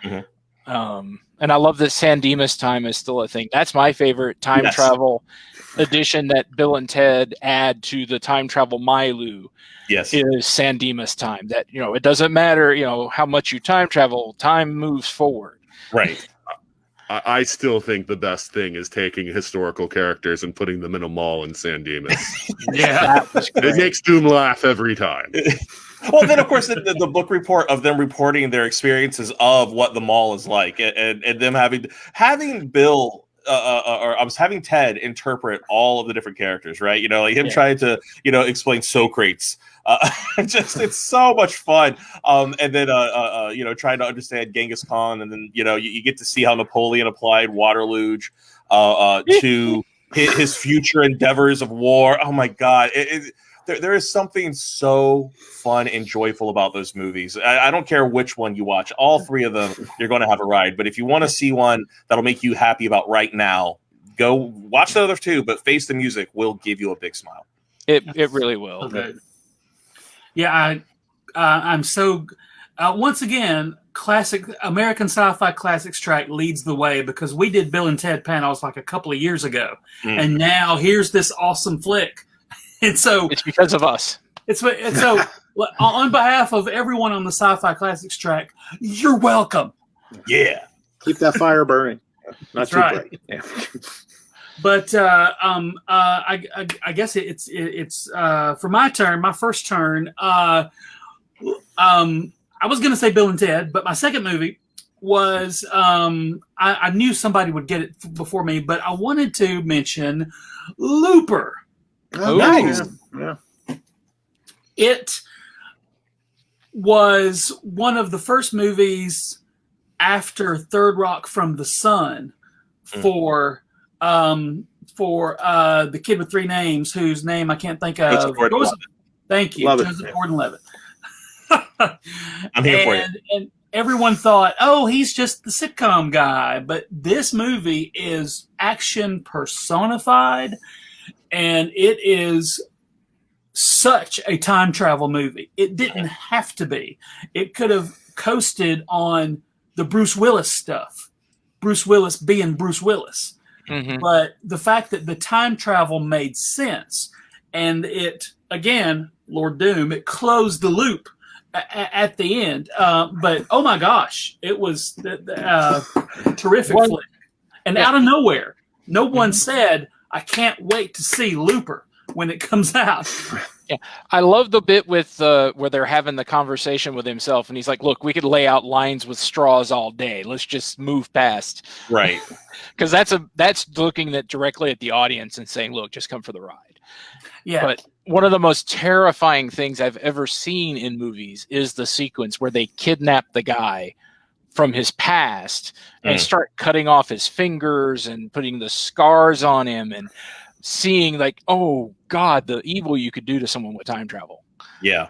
Mm-hmm. And I love that San Dimas time is still a thing. That's my favorite time travel addition that Bill and Ted add to the time travel Mailu. Yes, is San Dimas time. That, you know, it doesn't matter, you know, how much you time travel, time moves forward. Right. I still think the best thing is taking historical characters and putting them in a mall in San Dimas. It makes Doom laugh every time. Well, then, of course, the book report of them reporting their experiences of what the mall is like, and them having Bill or I was having Ted interpret all of the different characters, right? You know, like him trying to, you know, explain Socrates. It's so much fun. And then, you know, trying to understand Genghis Khan, and then, you know, you get to see how Napoleon applied Waterloo to his future endeavors of war. Oh my God. There is something so fun and joyful about those movies. I don't care which one you watch. All three of them, you're going to have a ride. But if you want to see one that'll make you happy about right now, go watch the other two. But Face the Music will give you a big smile. It really will. Okay. Yeah, I'm so... once again, classic American Sci-Fi Classics Track leads the way, because we did Bill and Ted panels like a couple of years ago. And now here's this awesome flick. And so it's because of us. So on behalf of everyone on the Sci-Fi Classics Track, you're welcome. Yeah, keep that fire burning. Not too bright. Yeah. But I guess it's for my turn. My first turn. I was going to say Bill and Ted, but my second movie was I knew somebody would get it before me, but I wanted to mention Looper. Oh, nice. Yeah. It was one of the first movies after Third Rock from the Sun for the kid with three names, whose name I can't think of. Thank you, Joseph Gordon-Levitt. I'm here for you. And everyone thought, oh, he's just the sitcom guy. But this movie is action personified. And it is such a time travel movie. It didn't have to be. It could have coasted on the Bruce Willis stuff. Bruce Willis being Bruce Willis. Mm-hmm. But the fact that the time travel made sense, and it, again, Lord Doom, it closed the loop at the end. But, oh my gosh, it was terrific flick. And out of nowhere, no one said, I can't wait to see Looper when it comes out. Yeah, I love the bit with where they're having the conversation with himself, and he's like, "Look, we could lay out lines with straws all day. Let's just move past." Right. Because that's looking directly at the audience and saying, "Look, just come for the ride." Yeah. But one of the most terrifying things I've ever seen in movies is the sequence where they kidnap the guy from his past and start cutting off his fingers and putting the scars on him and seeing like, oh God, the evil you could do to someone with time travel. Yeah.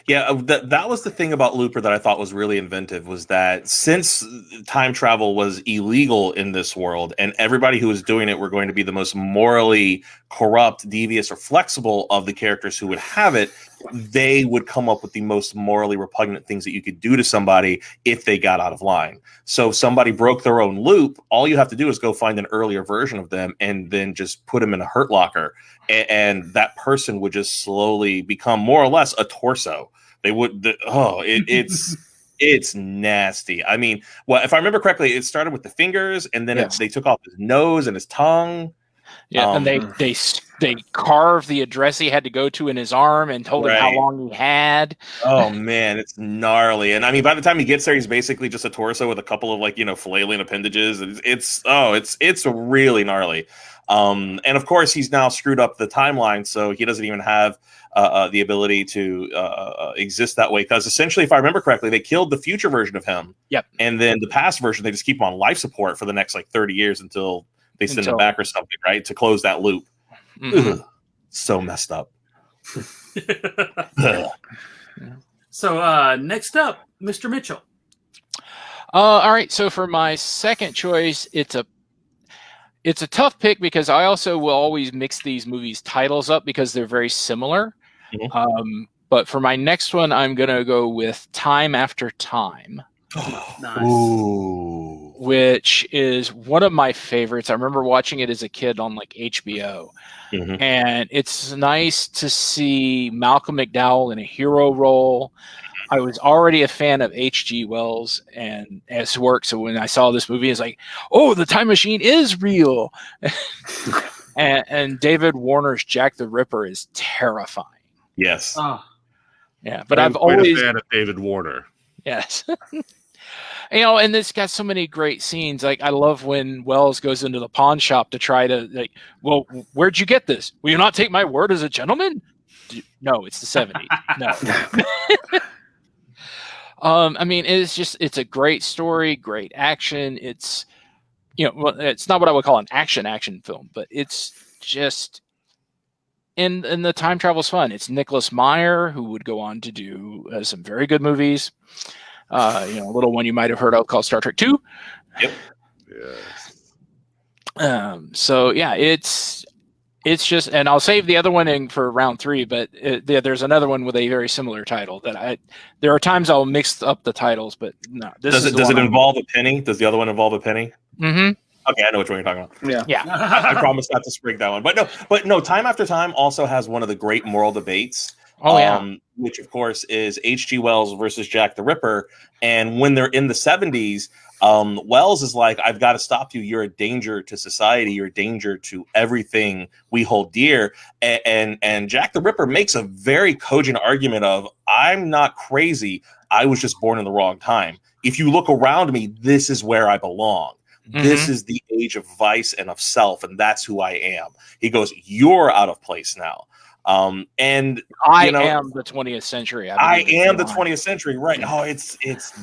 Yeah, that was the thing about Looper that I thought was really inventive, was that since time travel was illegal in this world and everybody who was doing it were going to be the most morally corrupt, devious, or flexible of the characters who would have it, they would come up with the most morally repugnant things that you could do to somebody if they got out of line. So if somebody broke their own loop, all you have to do is go find an earlier version of them and then just put them in a hurt locker. And that person would just slowly become more or less a torso. They would, it's nasty. I mean, well, if I remember correctly, it started with the fingers, and then they took off his nose and his tongue. Yeah, and they carved the address he had to go to in his arm and told him how Right. long he had. Oh man, it's gnarly. And I mean, by the time he gets there, he's basically just a torso with a couple of like, flailing appendages. It's really gnarly. And of course, he's now screwed up the timeline, so he doesn't even have the ability to exist that way. Because essentially, if I remember correctly, they killed the future version of him. Yep. And then the past version, they just keep him on life support for the next like 30 years until they send him back or something, right? To close that loop. Mhm. So messed up. So next up, Mr. Mitchell. All right. So for my second choice, it's a tough pick because I also will always mix these movies' titles up because they're very similar. Mhm. But for my next one, I'm gonna go with Time After Time. Nice. Ooh. Which is one of my favorites. I remember watching it as a kid on like HBO. Mhm. And it's nice to see Malcolm McDowell in a hero role. I was already a fan of H.G. Wells and his work. So when I saw this movie, it's like, oh, the time machine is real. and David Warner's Jack the Ripper is terrifying. Yes. Oh, Yeah, but I'm I've quite always a fan of David Warner. yes. And it's got so many great scenes. Like I love when Wells goes into the pawn shop to try to well, where'd you get this? Will you not take my word as a gentleman? No, it's the 70s. No. I mean, it's a great story, great action. It's it's not what I would call an action film, but it's just and the time travel's fun. It's Nicholas Meyer, who would go on to do some very good movies. A little one you might have heard of called Star Trek 2. Yep. Yes. So yeah, it's just, and I'll save the other one for round 3, but there's another one with a very similar title that there are times I'll mix up the titles, but no. Does it involve a penny? Does the other one involve a penny? Mm-hmm. Okay, I know which one you're talking about. Yeah. I promise not to sprig that one. But no, Time After Time also has one of the great moral debates. Oh, yeah. Which of course is H.G. Wells versus Jack the Ripper. And when they're in the 70s, Wells is like, I've got to stop you. You're a danger to society. You're a danger to everything we hold dear. And Jack the Ripper makes a very cogent argument of, I'm not crazy. I was just born in the wrong time. If you look around me, this is where I belong. Mm-hmm. This is the age of vice and of self, and that's who I am. He goes, you're out of place now. And I am the 20th century. I am the 20th century, right? Oh, it's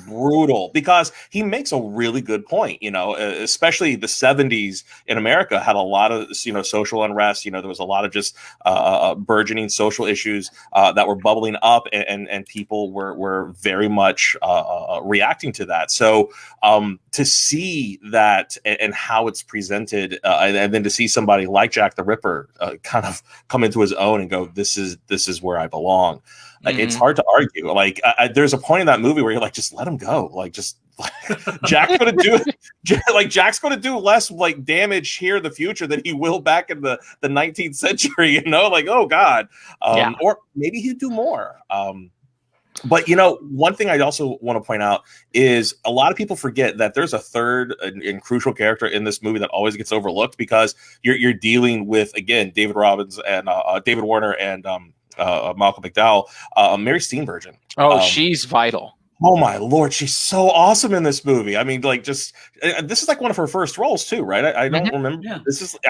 brutal because he makes a really good point. Especially the 70s in America had a lot of social unrest. There was a lot of just burgeoning social issues that were bubbling up, and people were very much reacting to that. So to see that and how it's presented, and then to see somebody like Jack the Ripper kind of come into his own and go, this is where I belong. Mm-hmm. It's hard to argue. Like there's a point in that movie where you're like, just let him go. Like Jack's going to do less like damage here in the future than he will back in the 19th century. Like, oh God. Or maybe he'd do more. But one thing I also want to point out is a lot of people forget that there's a third and crucial character in this movie that always gets overlooked because you're dealing with, again, David Robbins and David Warner and Malcolm McDowell, Mary Steenburgen. Oh, she's vital. Oh my Lord, she's so awesome in this movie. I mean, this is like one of her first roles too, right? I don't remember. Yeah.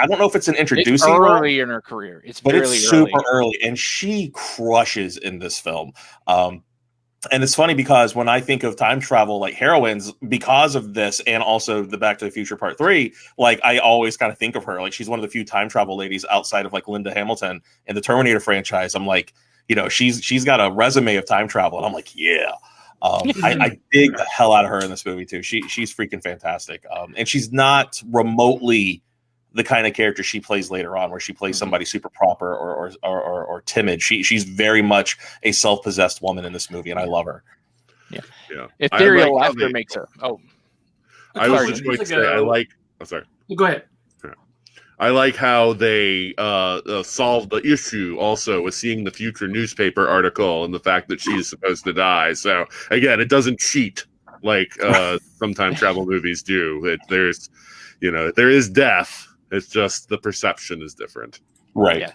I don't know if it's an introducing early in her career. It's super early, and she crushes in this film. And it's funny because when I think of time travel, like heroines, because of this, and also the Back to the Future Part 3, like I always kind of think of her. Like she's one of the few time travel ladies outside of like Linda Hamilton in the Terminator franchise. I'm like, she's got a resume of time travel, and I'm like, yeah. I dig the hell out of her in this movie too. She's freaking fantastic. And she's not remotely the kind of character she plays later on, where she plays somebody super proper or timid. She's very much a self-possessed woman in this movie, and I love her. Yeah. Ethereal laughter makes her. Oh, I was just going to say I like. Oh, sorry. Go ahead. I like how they solved the issue also with seeing the future newspaper article and the fact that she's supposed to die. So again, it doesn't cheat like some time travel movies do. There is death. It's just the perception is different. Right. Yeah.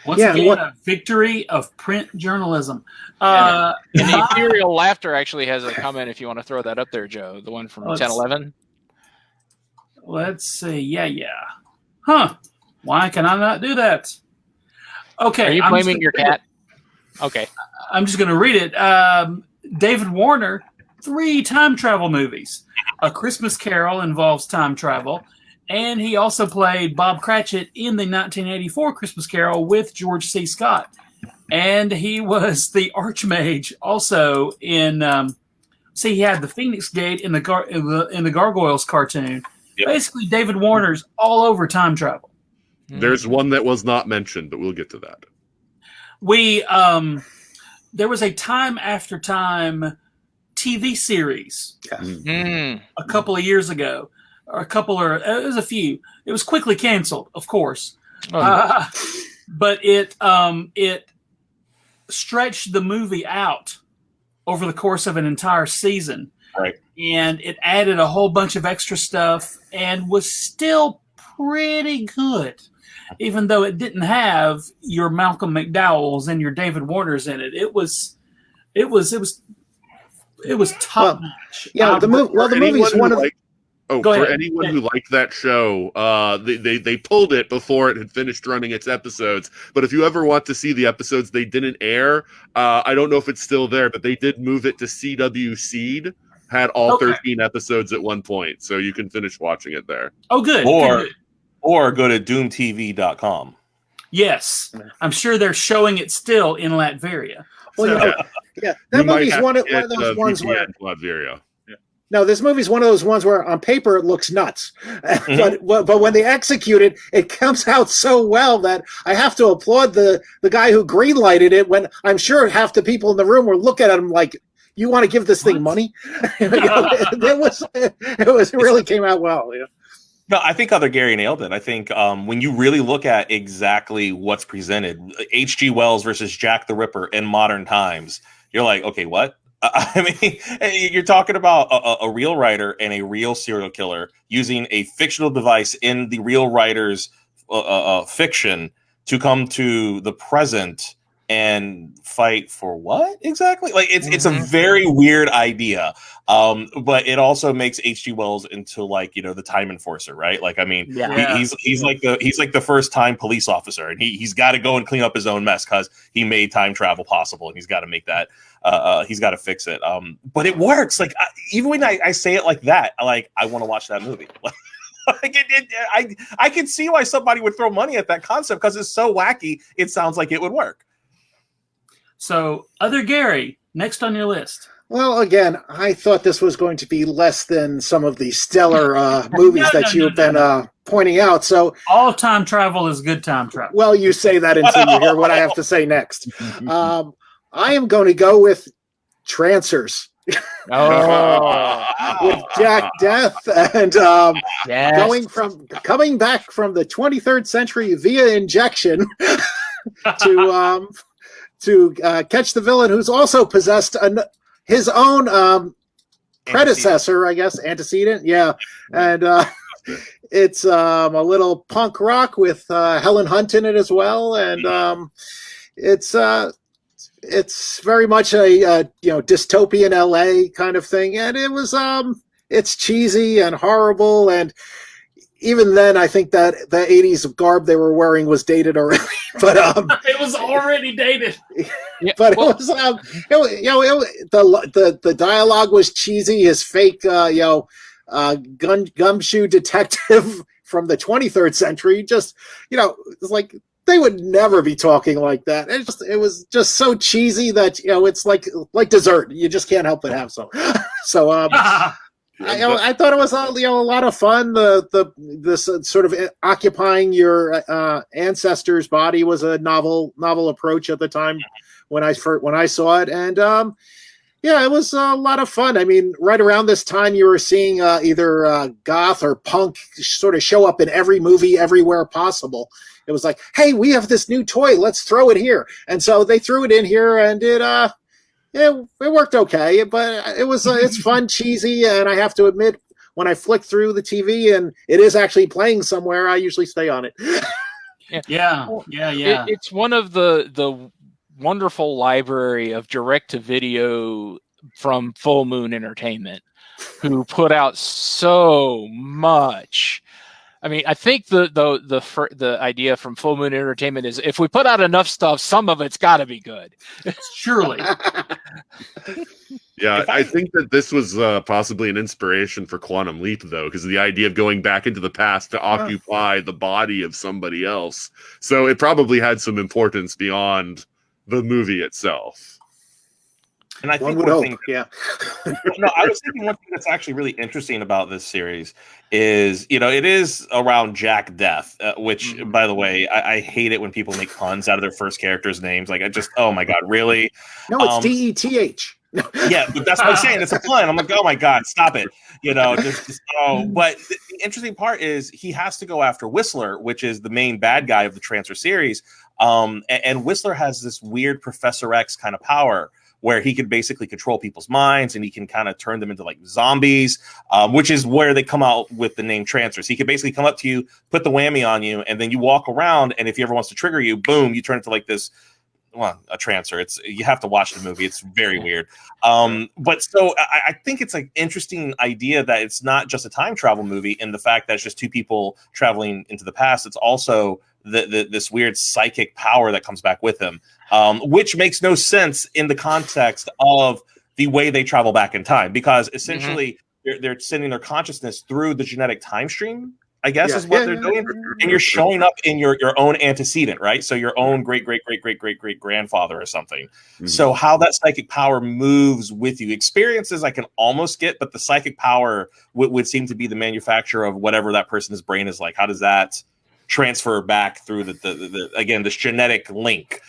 Once again, a victory of print journalism. And the Ethereal Laughter actually has a comment if you want to throw that up there, Joe. The one from 1011. Let's see. Yeah. Huh. Why can I not do that? Okay. Are you blaming your cat? Okay. I'm just going to read it. David Warner, 3 time travel movies. A Christmas Carol involves time travel. And he also played Bob Cratchit in the 1984 Christmas Carol with George C. Scott. And he was the Archmage also in... he had the Phoenix Gate in the Gargoyles cartoon. Yep. Basically, David Warner's all over time travel. There's one that was not mentioned, but we'll get to that. There was a Time After Time TV series a couple of years ago. It was a few. It was quickly canceled, of course. But it stretched the movie out over the course of an entire season. Right. And it added a whole bunch of extra stuff and was still pretty good, even though it didn't have your Malcolm McDowells and your David Warners in it. It was top notch. Yeah, the movie's one of Go ahead. Anyone who liked that show, they pulled it before it had finished running its episodes. But if you ever want to see the episodes they didn't air, I don't know if it's still there, but they did move it to CW Seed. Had all 13 episodes at one point, so you can finish watching it there. Oh, good. Or go to doomtv.com. Yes, I'm sure they're showing it still in Latveria. Well, that movie's one of those ones where Latveria. No, this movie's one of those ones where on paper it looks nuts, but when they execute it, it comes out so well that I have to applaud the guy who greenlighted it. When I'm sure half the people in the room were looking at him like, "You want to give this thing money?" It really came out well. Yeah. No, I think other Gary nailed it. I think when you really look at exactly what's presented, H.G. Wells versus Jack the Ripper in modern times, you're like, okay, what? I mean, you're talking about a real writer and a real serial killer using a fictional device in the real writer's fiction to come to the present and fight for what exactly? Like it's a very weird idea, but it also makes H.G. Wells into like the time enforcer, right? Like I mean, he's like the first time police officer, and he's got to go and clean up his own mess because he made time travel possible, and he's got to make that. He's got to fix it. But it works. Like even when I say it like that, I want to watch that movie. I can see why somebody would throw money at that concept because it's so wacky. It sounds like it would work. So, other Gary, next on your list. Well, again, I thought this was going to be less than some of the stellar movies that you've been pointing out. So, all time travel is good time travel. Well, you say that until you hear what I have to say next. I am going to go with Trancers. With Jack Death and coming back from the 23rd century via injection to catch the villain who's also possessed his own predecessor, I guess, antecedent. Yeah. And it's a little punk rock with Helen Hunt in it as well. And it's very much a dystopian LA kind of thing. And it was it's cheesy and horrible, and even then, I think that the 80s garb they were wearing was dated already. But it was already dated. But it was the dialogue was cheesy. His fake gumshoe detective from the 23rd century just it's like they would never be talking like that. It was just so cheesy that it's like dessert. You just can't help but have some. So I thought it was a lot of fun. This sort of occupying your ancestor's body was a novel approach at the time when I saw it, and it was a lot of fun. I mean, right around this time, you were seeing either goth or punk sort of show up in every movie everywhere possible. It was like, hey, we have this new toy, let's throw it here, and so they threw it in here, and it worked okay, but it's fun, cheesy, and I have to admit, when I flick through the TV and it is actually playing somewhere, I usually stay on it. Yeah. It's one of the wonderful library of direct-to-video from Full Moon Entertainment, who put out so much. I mean, I think the idea from Full Moon Entertainment is if we put out enough stuff, some of it's got to be good. Surely. Yeah, I think that this was possibly an inspiration for Quantum Leap, though, because of the idea of going back into the past to occupy the body of somebody else. So it probably had some importance beyond the movie itself. And I think One would hope, yeah. No, I was thinking one thing that's actually really interesting about this series is, it is around Jack Death, which, by the way, I hate it when people make puns out of their first characters' names. Like, oh my God, really? No, it's DETH. Yeah, but that's what I'm saying. It's a pun. I'm like, oh my God, stop it. But the interesting part is he has to go after Whistler, which is the main bad guy of the Transfer series. And Whistler has this weird Professor X kind of power where he can basically control people's minds and he can kind of turn them into like zombies, which is where they come out with the name Transfers. He can basically come up to you, put the whammy on you, and then you walk around, and if he ever wants to trigger you, boom, you turn into like this, a transfer. You have to watch the movie. It's very weird. But so I think it's an interesting idea that it's not just a time travel movie in the fact that it's just two people traveling into the past. It's also this weird psychic power that comes back with him, which makes no sense in the context of the way they travel back in time, because essentially they're sending their consciousness through the genetic time stream, I guess, is what they're doing. And you're showing up in your own antecedent, right? So your own great grandfather or something. Mm-hmm. So how that psychic power moves with you, experiences I can almost get, but the psychic power would seem to be the manufacturer of whatever that person's brain is like. How does that transfer back through the again, this genetic link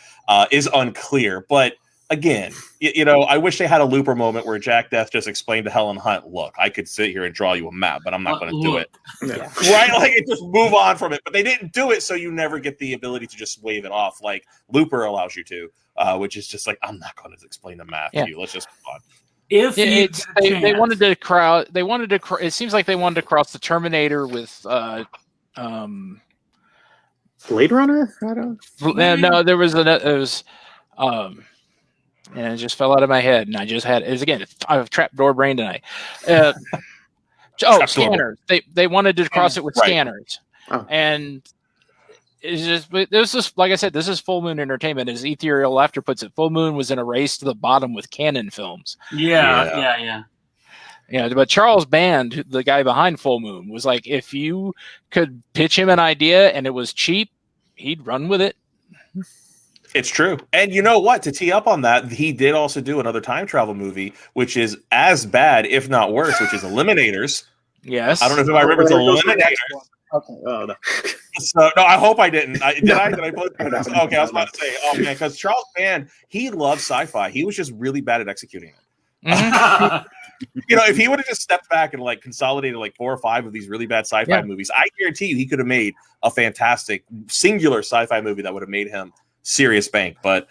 is unclear. But again, I wish they had a Looper moment where Jack Death just explained to Helen Hunt, look, I could sit here and draw you a map, but I'm not going to do it. Yeah. Right? Like, just move on from it. But they didn't do it, so you never get the ability to just wave it off like Looper allows you to, which is just like, I'm not going to explain the math to you. Let's just move on. They wanted to it seems like they wanted to cross the Terminator with Blade Runner? No, there was and it just fell out of my head, and I just had I have trapdoor brain tonight. Scanners. They wanted to cross it with scanners, and it's just this is, like I said, this is Full Moon Entertainment. As Ethereal Laughter puts it, Full Moon was in a race to the bottom with Canon Films. Yeah. But Charles Band, the guy behind Full Moon, was like, if you could pitch him an idea and it was cheap, he'd run with it. It's true. And you know what? To tee up on that, he did also do another time travel movie, which is as bad, if not worse, which is Eliminators. Yes. I don't know if I remember. It's Eliminators. Okay. Oh, no. So, no, I hope I didn't. Did I? Okay, I was about to say, oh, man, because Charles Band, he loved sci-fi. He was just really bad at executing it. Mm-hmm. If he would have just stepped back and like consolidated like 4 or 5 of these really bad sci-fi movies, I guarantee you he could have made a fantastic singular sci-fi movie that would have made him serious bank. But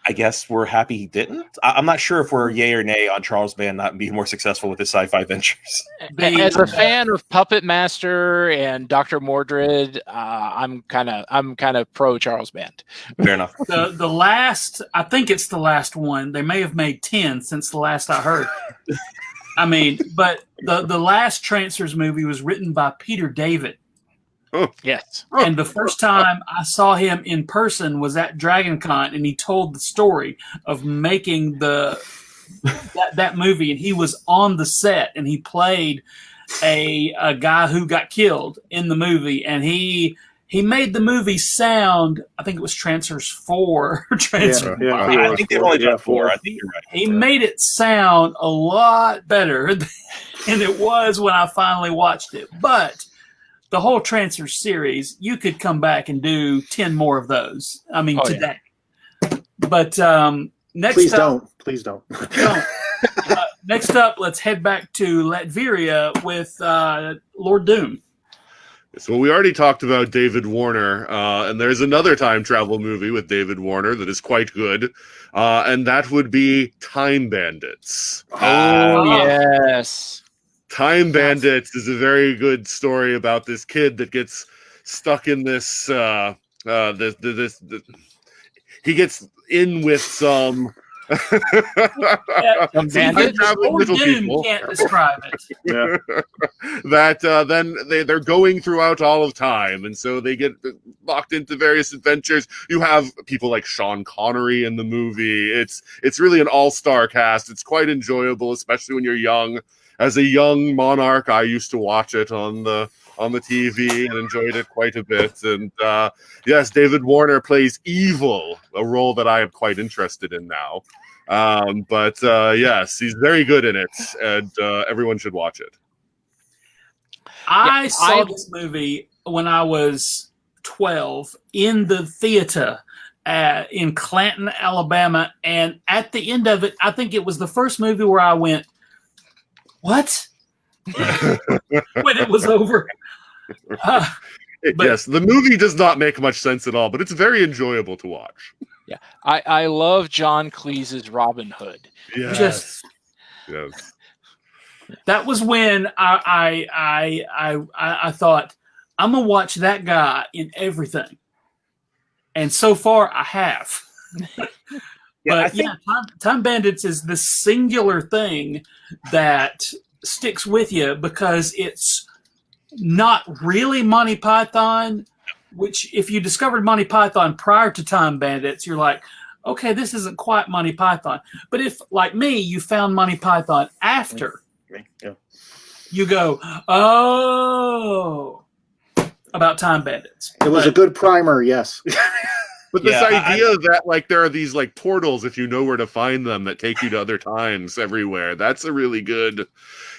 I guess we're happy he didn't. I'm not sure if we're yay or nay on Charles Band not being more successful with his sci-fi ventures. As a fan of Puppet Master and Dr. Mordred, I'm kind of pro Charles Band. Fair enough. The last, I think it's the last one. They may have made 10 since the last I heard. I mean, but the last Transfers movie was written by Peter David. Oh. Yes. And the first time I saw him in person was at DragonCon, and he told the story of making that movie, and he was on the set, and he played a guy who got killed in the movie, and he made the movie sound, I think it was Transfers 4 or Transfers. Yeah, I think they've only done 4. I think you're right. He made it sound a lot better than it was when I finally watched it. But the whole Transfers series, you could come back and do 10 more of those. I mean, today. Yeah. But next Please don't. Next up, let's head back to Latveria with Lord Doom. So we already talked about David Warner, and there's another time travel movie with David Warner that is quite good, and that would be Time Bandits. Oh, yes. Time Bandits is a very good story about this kid that gets stuck in this. He gets in with some. Bandits? Traveling little people. Can't describe it. That then they're going throughout all of time, and so they get locked into various adventures. You have people like Sean Connery in the movie. It's really an all-star cast. It's quite enjoyable, especially when you're young. As a young monarch, I used to watch it on the TV and enjoyed it quite a bit. And yes, David Warner plays evil, a role that I am quite interested in now. But yes, he's very good in it, and everyone should watch it. I saw this movie when I was 12 in the theater in Clanton, Alabama, and at the end of it, I think it was the first movie where I went, "What?" when it was over. Yes, the movie does not make much sense at all, but it's very enjoyable to watch. Yeah, I love John Cleese's Robin Hood. Yes. That was when I thought, I'm gonna watch that guy in everything, and so far I have. Time Bandits is the singular thing that sticks with you because it's not really Monty Python, which if you discovered Monty Python prior to Time Bandits, you're like, okay, this isn't quite Monty Python. But if, like me, you found Monty Python after, you go, oh, about Time Bandits. It was a good primer, yes. But this idea that like there are these like portals, if you know where to find them, that take you to other times everywhere. That's a really good.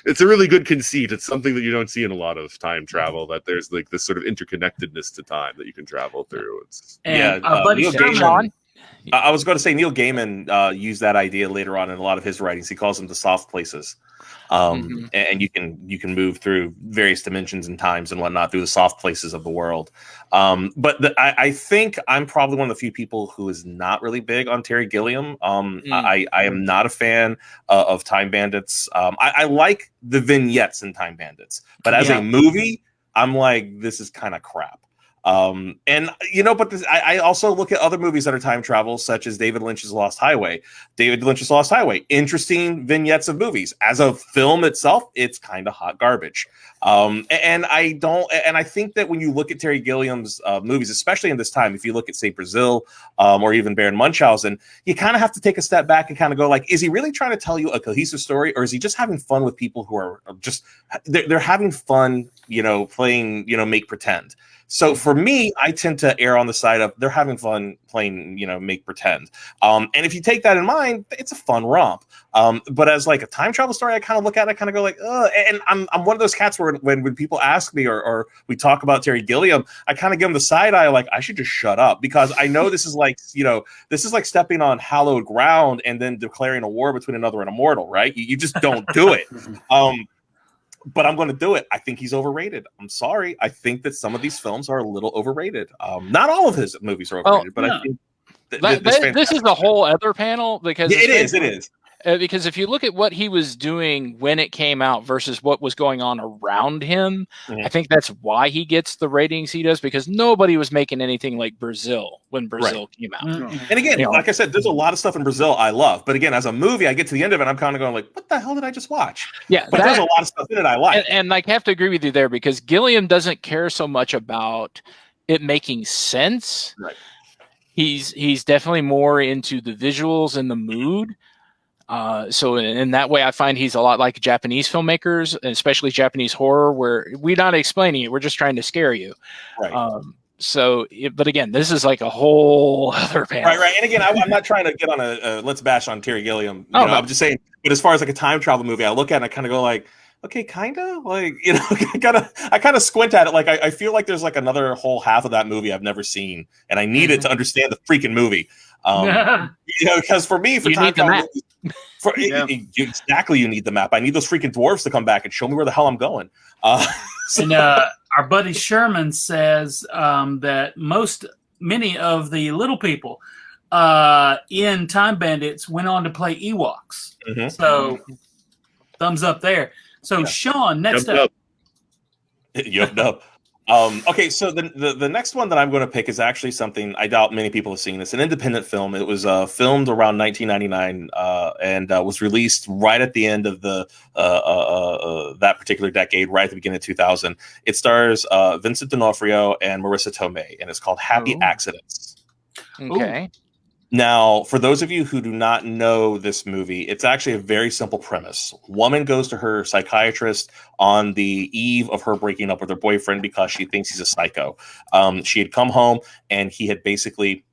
It's a really good conceit. It's something that you don't see in a lot of time travel. That there's like this sort of interconnectedness to time that you can travel through. Neil Gaiman. I was going to say Neil Gaiman used that idea later on in a lot of his writings. He calls them the soft places. And you can move through various dimensions and times and whatnot through the soft places of the world. I think I'm probably one of the few people who is not really big on Terry Gilliam. I am not a fan of Time Bandits. I like the vignettes in Time Bandits, but as a movie, I'm like, this is kind of crap. I also look at other movies that are time travel, such as David Lynch's Lost Highway. Interesting vignettes of movies. As a film itself, it's kind of hot garbage. I think that when you look at Terry Gilliam's movies, especially in this time, if you look at, say, Brazil, or even Baron Munchausen, you kind of have to take a step back and kind of go like, is he really trying to tell you a cohesive story, or is he just having fun with people who are just, they're having fun, playing, make pretend. So for me, I tend to err on the side of they're having fun playing, make pretend. And if you take that in mind, it's a fun romp. But as like a time travel story, I kind of look at it, kind of go like, ugh. And I'm one of those cats where when people ask me or we talk about Terry Gilliam, I kind of give them the side eye, like I should just shut up because I know this is like, this is like stepping on hallowed ground and then declaring a war between another and a mortal, right? You just don't do it. But I'm going to do it. I think he's overrated. I'm sorry. I think that some of these films are a little overrated. Not all of his movies are overrated, but I think this is a whole other panel because it is. Because if you look at what he was doing when it came out versus what was going on around him, I think that's why he gets the ratings he does, because nobody was making anything like Brazil when Brazil came out. And again, like I said, there's a lot of stuff in Brazil I love. But again, as a movie, I get to the end of it, I'm kind of going like, what the hell did I just watch? Yeah, but there's a lot of stuff in it I like. And I have to agree with you there because Gilliam doesn't care so much about it making sense. Right. He's definitely more into the visuals and the mood. So in that way, I find he's a lot like Japanese filmmakers, especially Japanese horror, where we're not explaining it; we're just trying to scare you. Right. But again, this is like a whole other panel. Right. And again, I'm not trying to get on a let's bash on Terry Gilliam. I'm just saying. But as far as like a time travel movie, I look at it and I kind of go like, okay, kind of like, I kind of squint at it. Like I feel like there's like another whole half of that movie I've never seen, and I need it to understand the freaking movie. Because for me, for you time need the map. Exactly, you need the map. I need those freaking dwarves to come back and show me where the hell I'm going. And our buddy Sherman says that many of the little people in Time Bandits went on to play Ewoks. So thumbs up there. So, Yeah. Shaun, next Yup, up. Yup, yup. Okay, so the next one that I'm going to pick is actually something I doubt many people have seen. It's an independent film. It was filmed around 1999 and was released right at the end of the that particular decade, right at the beginning of 2000. It stars Vincent D'Onofrio and Marissa Tomei, and it's called Happy Ooh. Accidents. Okay. Now, for those of you who do not know this movie, it's actually a very simple premise. Woman goes to her psychiatrist on the eve of her breaking up with her boyfriend because she thinks he's a psycho. She had come home and he had basically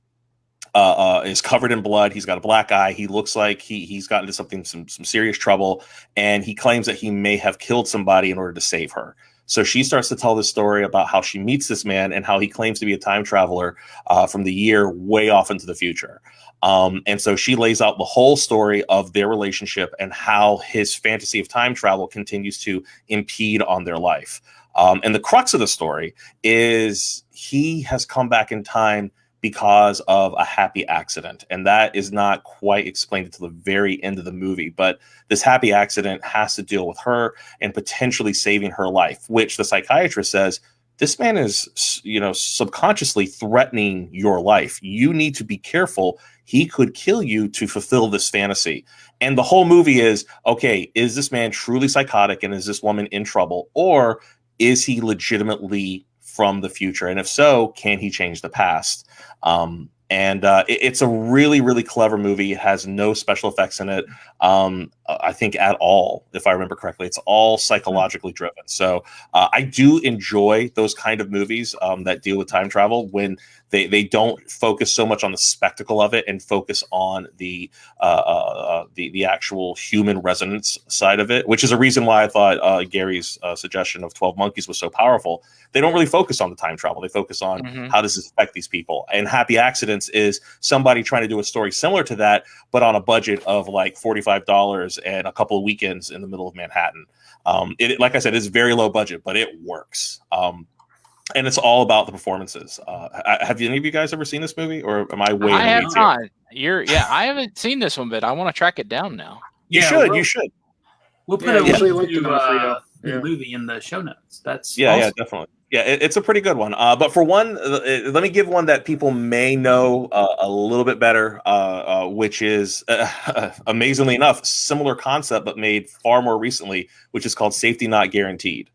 is covered in blood. He's got a black eye. He looks like he's gotten into some serious trouble, and he claims that he may have killed somebody in order to save her. So she starts to tell this story about how she meets this man and how he claims to be a time traveler from the year way off into the future. And so she lays out the whole story of their relationship and how his fantasy of time travel continues to impede on their life. And the crux of the story is he has come back in time because of a happy accident. And that is not quite explained until the very end of the movie. But this happy accident has to deal with her and potentially saving her life, which the psychiatrist says, this man is, subconsciously threatening your life. You need to be careful. He could kill you to fulfill this fantasy. And the whole movie is, okay, is this man truly psychotic and is this woman in trouble? Or is he legitimately from the future? And if so, can he change the past? It's a really, really clever movie. It has no special effects in it, I think, at all, if I remember correctly. It's all psychologically driven. So I do enjoy those kind of movies that deal with time travel when they don't focus so much on the spectacle of it and focus on the actual human resonance side of it, which is a reason why I thought Gary's suggestion of 12 Monkeys was so powerful. They don't really focus on the time travel. They focus on how does this affect these people. And Happy Accidents is somebody trying to do a story similar to that, but on a budget of like $45 and a couple of weekends in the middle of Manhattan. Like I said, it's very low budget, but it works. And it's all about the performances. Have any of you guys ever seen this movie, or am I way? I have not. I haven't seen this one, but I want to track it down now. You should. We'll put a usually link like to D'Onofrio. the movie in the show notes. That's yeah, awesome. definitely. Yeah, it's a pretty good one. But for one, let me give one that people may know a little bit better, which is, amazingly enough, similar concept, but made far more recently, which is called Safety Not Guaranteed.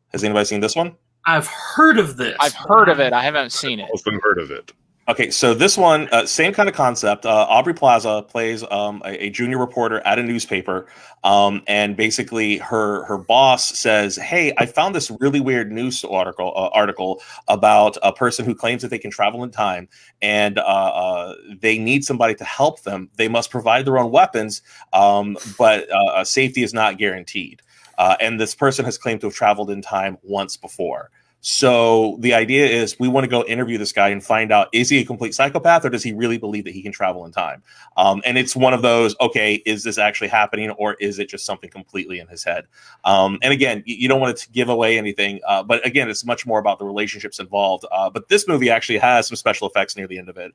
Has anybody seen this one? I've heard of this. I've heard of it. I haven't seen it. I've heard of it. Okay, so this one, same kind of concept. Aubrey Plaza plays a junior reporter at a newspaper, and basically her boss says, "Hey, I found this really weird news article about a person who claims that they can travel in time, and they need somebody to help them. They must provide their own weapons, but safety is not guaranteed. And this person has claimed to have traveled in time once before." So the idea is we want to go interview this guy and find out, is he a complete psychopath or does he really believe that he can travel in time? And it's one of those, okay, is this actually happening or is it just something completely in his head? And again, you don't want to give away anything, but again, it's much more about the relationships involved. But this movie actually has some special effects near the end of it.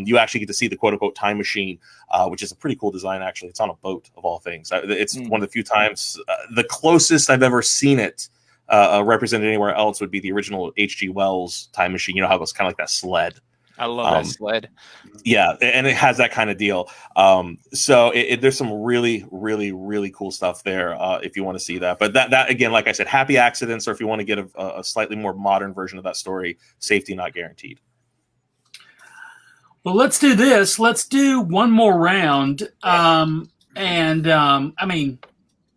You actually get to see the quote unquote time machine, which is a pretty cool design. Actually, it's on a boat of all things. It's one of the few times, the closest I've ever seen it represented anywhere else would be the original H.G. Wells time machine. You know how it was kind of like that sled. I love that sled. Yeah, and it has that kind of deal. So there's some really, really, really cool stuff there if you want to see that. But that again, like I said, Happy Accidents, or if you want to get a slightly more modern version of that story, Safety Not Guaranteed. Well, let's do this. Let's do one more round. I mean,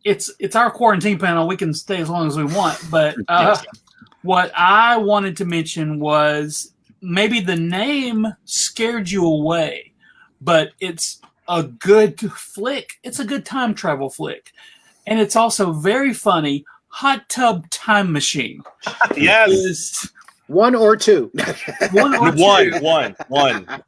it's our quarantine panel. We can stay as long as we want. But what I wanted to mention was maybe the name scared you away, but it's a good flick. It's a good time travel flick. And it's also very funny. Hot Tub Time Machine. Yes. One or two. One.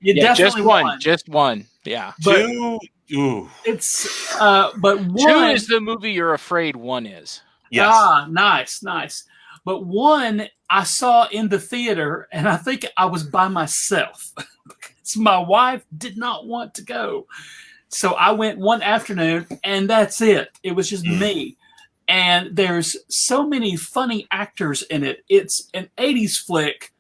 Yeah, just one. Just one. Yeah. But two. Ooh. It's but one Two is the movie you're afraid one is. Yes. Nice. But one I saw in the theater, and I think I was by myself because my wife did not want to go. So I went one afternoon, and that's it. It was just me. and there's so many funny actors in it. It's an 80s flick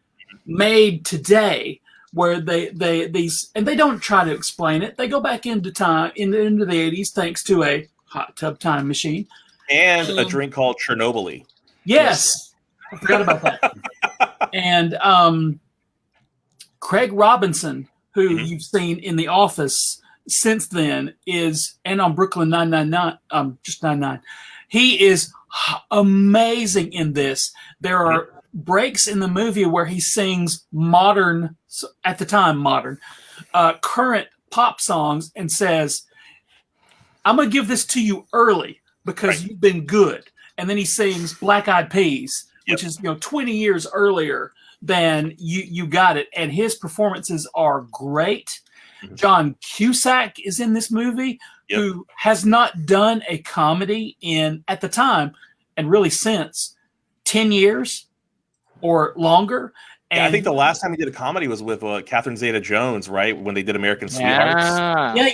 made today, where they don't try to explain it. They go back into time, into the 80s, thanks to a hot tub time machine and a drink called Chernobyl. Yes, I forgot about that. And Craig Robinson, who you've seen in The Office since then, and on Brooklyn 999, just 99. He is amazing in this. There are breaks in the movie where he sings modern, at the time modern, current pop songs and says, I'm going to give this to you early because you've been good. And then he sings Black Eyed Peas, which is 20 years earlier than you got it. And his performances are great. John Cusack is in this movie, who has not done a comedy at the time, and really since 10 years or longer. And I think the last time he did a comedy was with Catherine Zeta-Jones, right? When they did American Sweethearts.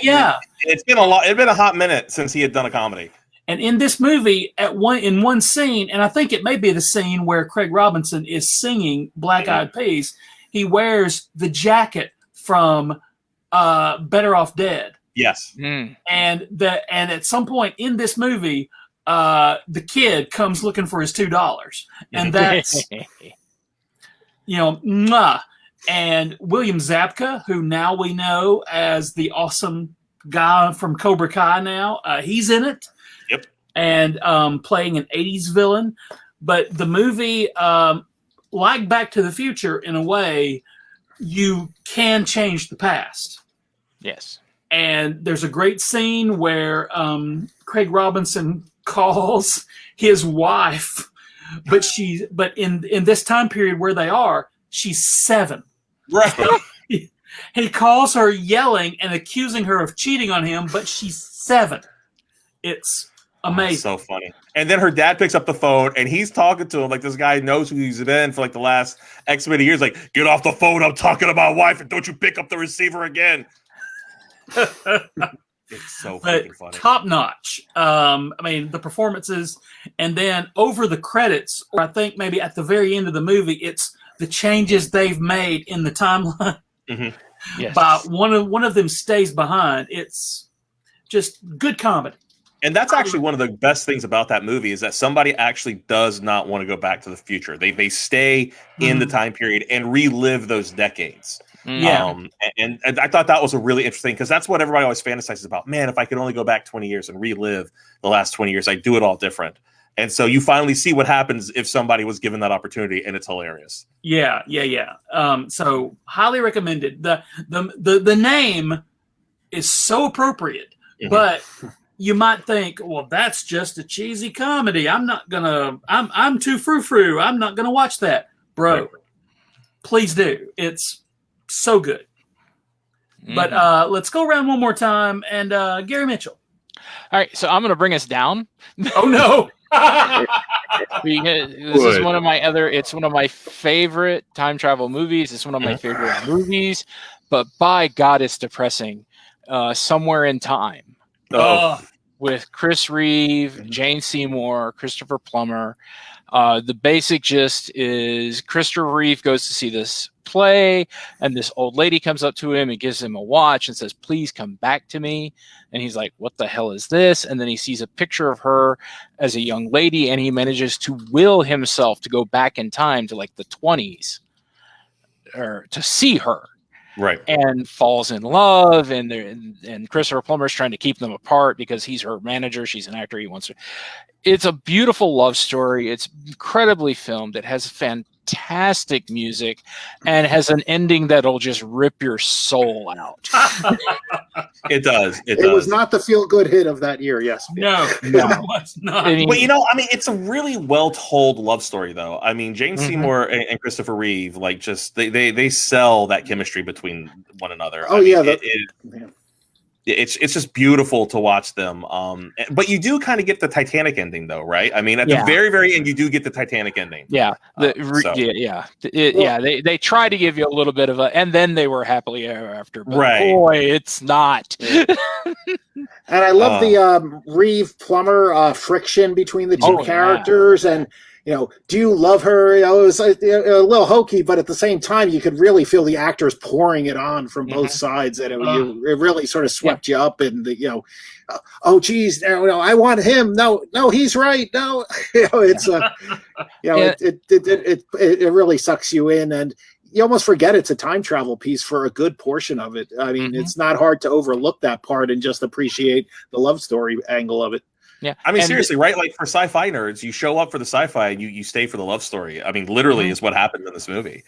Yeah. It's been a hot minute since he had done a comedy. And in this movie, in one scene, and I think it may be the scene where Craig Robinson is singing Black Eyed Peas, he wears the jacket from Better Off Dead. Yes. And at some point in this movie, the kid comes looking for his $2, and that's mwah. And William Zabka, who now we know as the awesome guy from Cobra Kai now, he's in it. Yep. And playing an 80s villain. But the movie, like Back to the Future, in a way, you can change the past. Yes. And there's a great scene where Craig Robinson calls his wife, but in this time period where they are, she's 7. Right. He calls her yelling and accusing her of cheating on him, but she's 7. It's amazing. So funny. And then her dad picks up the phone and he's talking to him like this guy knows who he's been for like the last X many years. Like, get off the phone. I'm talking to my wife, and don't you pick up the receiver again. It's so fucking funny. Top notch. The performances, and then over the credits, or I think maybe at the very end of the movie, it's the changes they've made in the timeline. Yes. But one of them stays behind. It's just good comedy. And that's actually one of the best things about that movie is that somebody actually does not want to go back to the future. They stay in the time period and relive those decades. Yeah. And I thought that was a really interesting, because that's what everybody always fantasizes about. Man, if I could only go back 20 years and relive the last 20 years, I'd do it all different. And so you finally see what happens if somebody was given that opportunity, and it's hilarious. Yeah. So highly recommended. The name is so appropriate, but you might think, well, that's just a cheesy comedy. I'm too frou-frou. I'm not gonna watch that. Bro, right. Please do. It's so good. But let's go around one more time, and Gary Mitchell. All right, so I'm going to bring us down. Oh no! This is one of my it's one of my favorite time travel movies. It's one of my favorite movies, but by God, it's depressing. Somewhere in Time, with Chris Reeve, Jane Seymour, Christopher Plummer. The basic gist is Christopher Reeve goes to see this play, and this old lady comes up to him and gives him a watch and says, "Please come back to me." And he's like, "What the hell is this?" And then he sees a picture of her as a young lady, and he manages to will himself to go back in time to like the 20s or to see her. Right. And falls in love, and Christopher Plummer's trying to keep them apart because he's her manager. She's an actor. He wants her. It's a beautiful love story. It's incredibly filmed. It has fantastic music and has an ending that'll just rip your soul out. It does. It was not the feel-good hit of that year, yes. No, it was not. But it's a really well-told love story, though. I mean, Jane Seymour and Christopher Reeve, like, just they sell that chemistry between one another. it's just beautiful to watch them. But you do kind of get the Titanic ending, though, right? I mean, at the very, very end, you do get the Titanic ending. Yeah, They try to give you a little bit of and then they were happily ever after. But right. Boy, it's not. And I love the Reeve Plummer friction between the two characters, and do you love her? It was a little hokey, but at the same time, you could really feel the actors pouring it on from both sides, and it really sort of swept you up. And oh geez, I want him. No, he's right. No, it's it really sucks you in, and you almost forget it's a time travel piece for a good portion of it. I mean, it's not hard to overlook that part and just appreciate the love story angle of it. Yeah, I mean, seriously, right? Like for sci-fi nerds, you show up for the sci-fi and you stay for the love story. I mean, literally is what happened in this movie.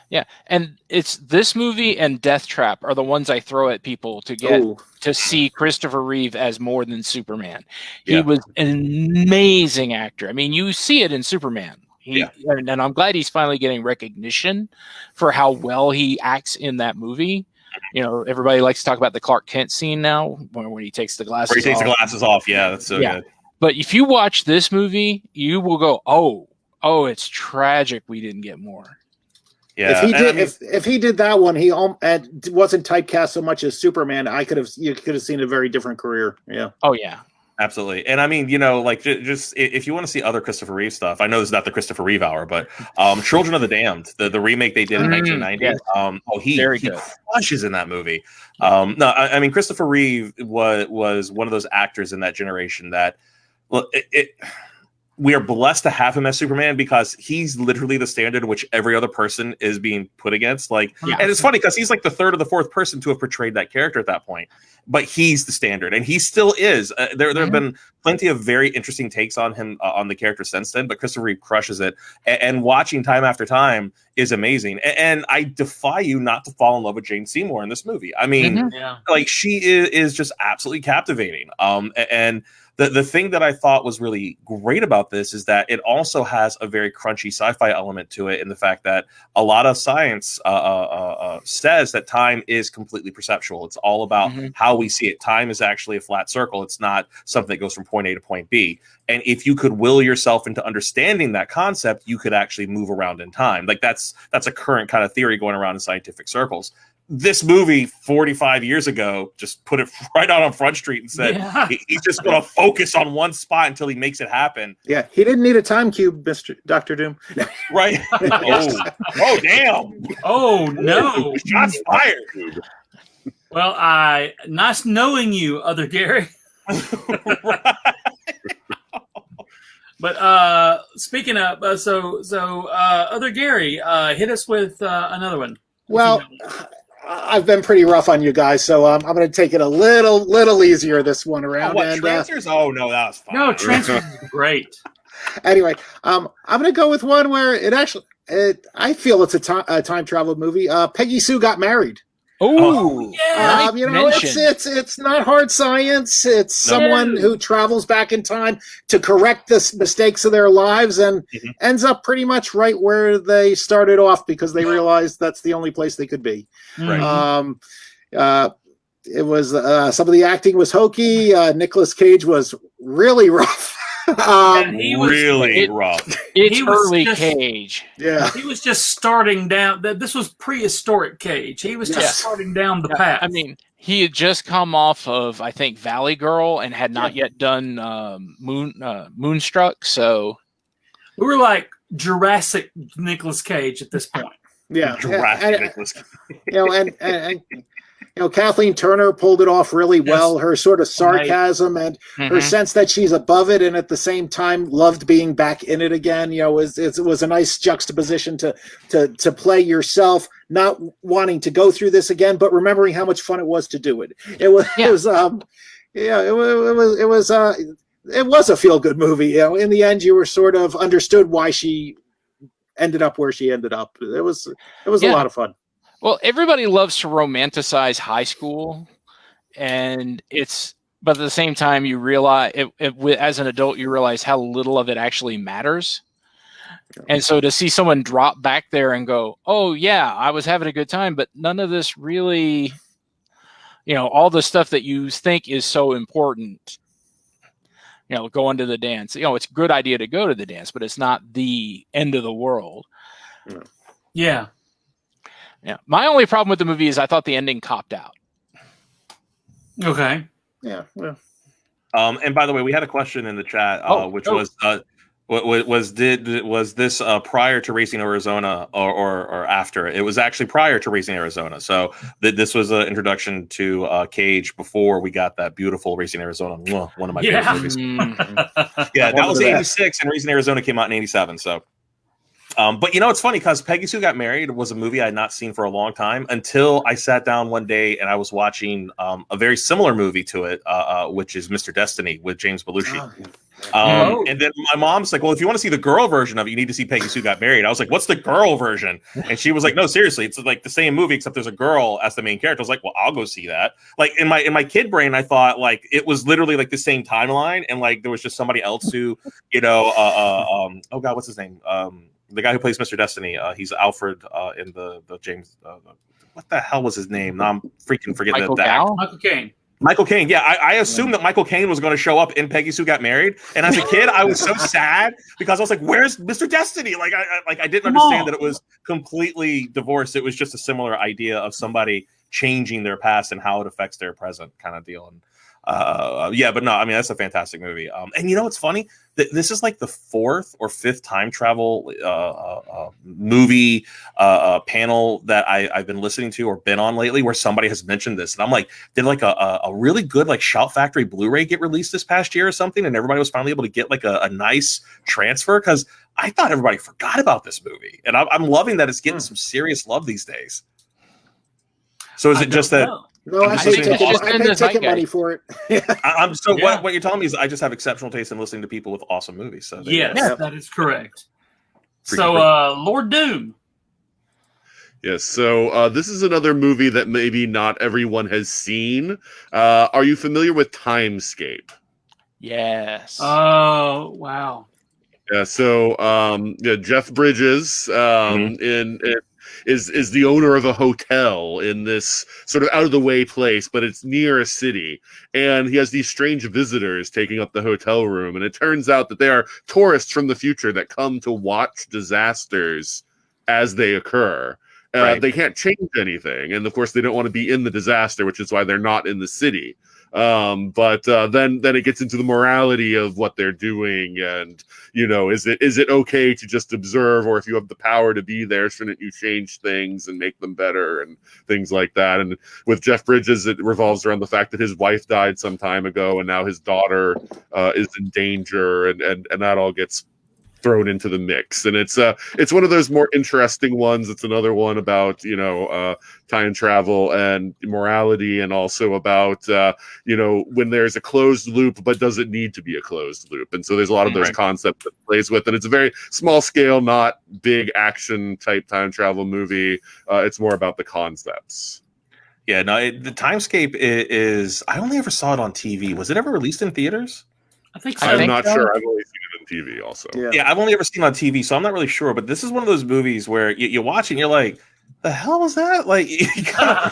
Yeah, and it's this movie and Death Trap are the ones I throw at people to get to see Christopher Reeve as more than Superman. He was an amazing actor. I mean, you see it in Superman. And I'm glad he's finally getting recognition for how well he acts in that movie. Everybody likes to talk about the Clark Kent scene now when he takes the glasses off. The glasses off. Yeah, that's so good. But if you watch this movie, you will go, oh, it's tragic we didn't get more. Yeah. If he did that one, he wasn't typecast so much as Superman. You could have seen a very different career. Yeah. Oh yeah. Absolutely. And I mean, like just if you want to see other Christopher Reeve stuff, I know this is not the Christopher Reeve hour, but Children of the Damned, the remake they did in 1990. He crushes in that movie. No, I mean, Christopher Reeve was one of those actors in that generation that we are blessed to have him as Superman because he's literally the standard in which every other person is being put against. And it's funny because he's like the third or the fourth person to have portrayed that character at that point. But he's the standard, and he still is. There have been plenty of very interesting takes on him on the character since then, but Christopher Reeve crushes it. And watching time after time is amazing. And I defy you not to fall in love with Jane Seymour in this movie. I mean, like she is just absolutely captivating. And the thing that I thought was really great about this is that it also has a very crunchy sci-fi element to it, in the fact that a lot of science says that time is completely perceptual. It's all about how we see it. Time is actually a flat circle. It's not something that goes from point A to point B. And if you could will yourself into understanding that concept, you could actually move around in time. Like that's a current kind of theory going around in scientific circles. This movie 45 years ago just put it right out on Front Street and said he's just going to focus on one spot until he makes it happen. Yeah, he didn't need a time cube, Dr. Doom. Right? Oh, damn. Oh, no. Shots fired. Well, nice knowing you, other Gary. Right. But speaking of, other Gary, hit us with another one. Well, I've been pretty rough on you guys, so I'm going to take it a little easier this one around. Transfers? Oh no, that was fine. No, transfers is great. Anyway, I'm going to go with one where I feel it's a time travel movie. Peggy Sue Got Married. Oh, yeah. It's not hard science. It's someone who travels back in time to correct the mistakes of their lives and ends up pretty much right where they started off because they realized that's the only place they could be. Right. It was some of the acting was hokey. Nicolas Cage was really rough. He was really rough. It's early Cage. Yeah, he was just starting down. This was prehistoric Cage. He was just starting down the path. I mean, he had just come off of, I think, Valley Girl and had not yet done Moonstruck. So we were like Jurassic Nicolas Cage at this point. Yeah, Jurassic Nicolas Cage. And Kathleen Turner pulled it off really well. Her sort of sarcasm and her sense that she's above it, and at the same time loved being back in it again. It was a nice juxtaposition to play yourself, not wanting to go through this again, but remembering how much fun it was to do it. It was a feel good movie. In the end, you were sort of understood why she ended up where she ended up. It was a lot of fun. Well, everybody loves to romanticize high school, but at the same time, you realize as an adult, you realize how little of it actually matters. And so to see someone drop back there and go, "Oh yeah, I was having a good time," but none of this really, all the stuff that you think is so important. Going to the dance. It's a good idea to go to the dance, but it's not the end of the world. Yeah. Yeah. My only problem with the movie is I thought the ending copped out. Okay. Yeah. Well. And by the way, we had a question in the chat, was this prior to Racing Arizona or after? It was actually prior to Racing Arizona. So this was an introduction to Cage before we got that beautiful Racing Arizona. One of my favorite movies. Yeah, that was 86, and Racing Arizona came out in 87. So. But it's funny because Peggy Sue Got Married was a movie I had not seen for a long time until I sat down one day and I was watching a very similar movie to it, which is Mr. Destiny with James Belushi. And then my mom's like, well, if you want to see the girl version of it, you need to see Peggy Sue Got Married. I was like, what's the girl version? And she was like, no, seriously, it's like the same movie except there's a girl as the main character. I was like, well, I'll go see that. Like in my kid brain, I thought like it was literally like the same timeline and like there was just somebody else who, oh God, what's his name? The guy who plays Mr. Destiny, he's Alfred in the James. What the hell was his name? Now I'm freaking forgetting that. Michael Caine. Michael Caine. Yeah, I assumed that Michael Caine was going to show up in Peggy Sue Got Married, and as a kid, I was so sad because I was like, "Where's Mr. Destiny?" Like, I didn't understand that it was completely divorced. It was just a similar idea of somebody changing their past and how it affects their present, kind of deal. And but no, I mean that's a fantastic movie. And what's funny? This is like the fourth or fifth time travel movie panel that I've been listening to or been on lately where somebody has mentioned this, and I'm like, did like a really good like Shout Factory Blu-ray get released this past year or something, and everybody was finally able to get like a nice transfer? Because I thought everybody forgot about this movie, and I'm loving that it's getting some serious love these days. So is it just that? No, I paid ticket money for it. I'm so what you're telling me is I just have exceptional taste in listening to people with awesome movies. So yes, that is correct. So Lord Doom. Yes, so this is another movie that maybe not everyone has seen. Are you familiar with Timescape? Yes. Oh, wow. Yeah, so Jeff Bridges is the owner of a hotel in this sort of out of the way place, but it's near a city. And he has these strange visitors taking up the hotel room. And it turns out that they are tourists from the future that come to watch disasters as they occur. Right. They can't change anything. And of course, they don't want to be in the disaster, which is why they're not in the city. But then it gets into the morality of what they're doing, and is it okay to just observe, or if you have the power to be there, shouldn't you change things and make them better and things like that? And with Jeff Bridges, it revolves around the fact that his wife died some time ago, and now his daughter is in danger, and that all gets thrown into the mix. And it's one of those more interesting ones. It's another one about time travel and morality, and also about when there's a closed loop but does it need to be a closed loop. And so there's a lot of those concepts that it plays with, and it's a very small scale, not big action type time travel movie. It's more about the concepts. Yeah, no, the Timescape is I only ever saw it on TV. Was it ever released in theaters? I think so. I'm not sure. I've only seen it on TV also. Yeah, I've only ever seen it on TV, so I'm not really sure. But this is one of those movies where you watch it and you're like, the hell was that? Like, I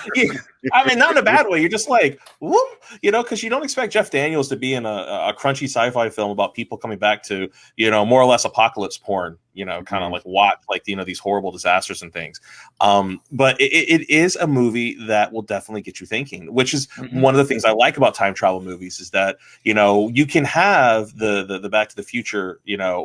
mean, not in a bad way. You're just like, whoop, because you don't expect Jeff Daniels to be in a crunchy sci-fi film about people coming back to, more or less apocalypse porn, kind of like watch like, these horrible disasters and things. But it is a movie that will definitely get you thinking, which is one of the things I like about time travel movies is that, you can have the Back to the Future,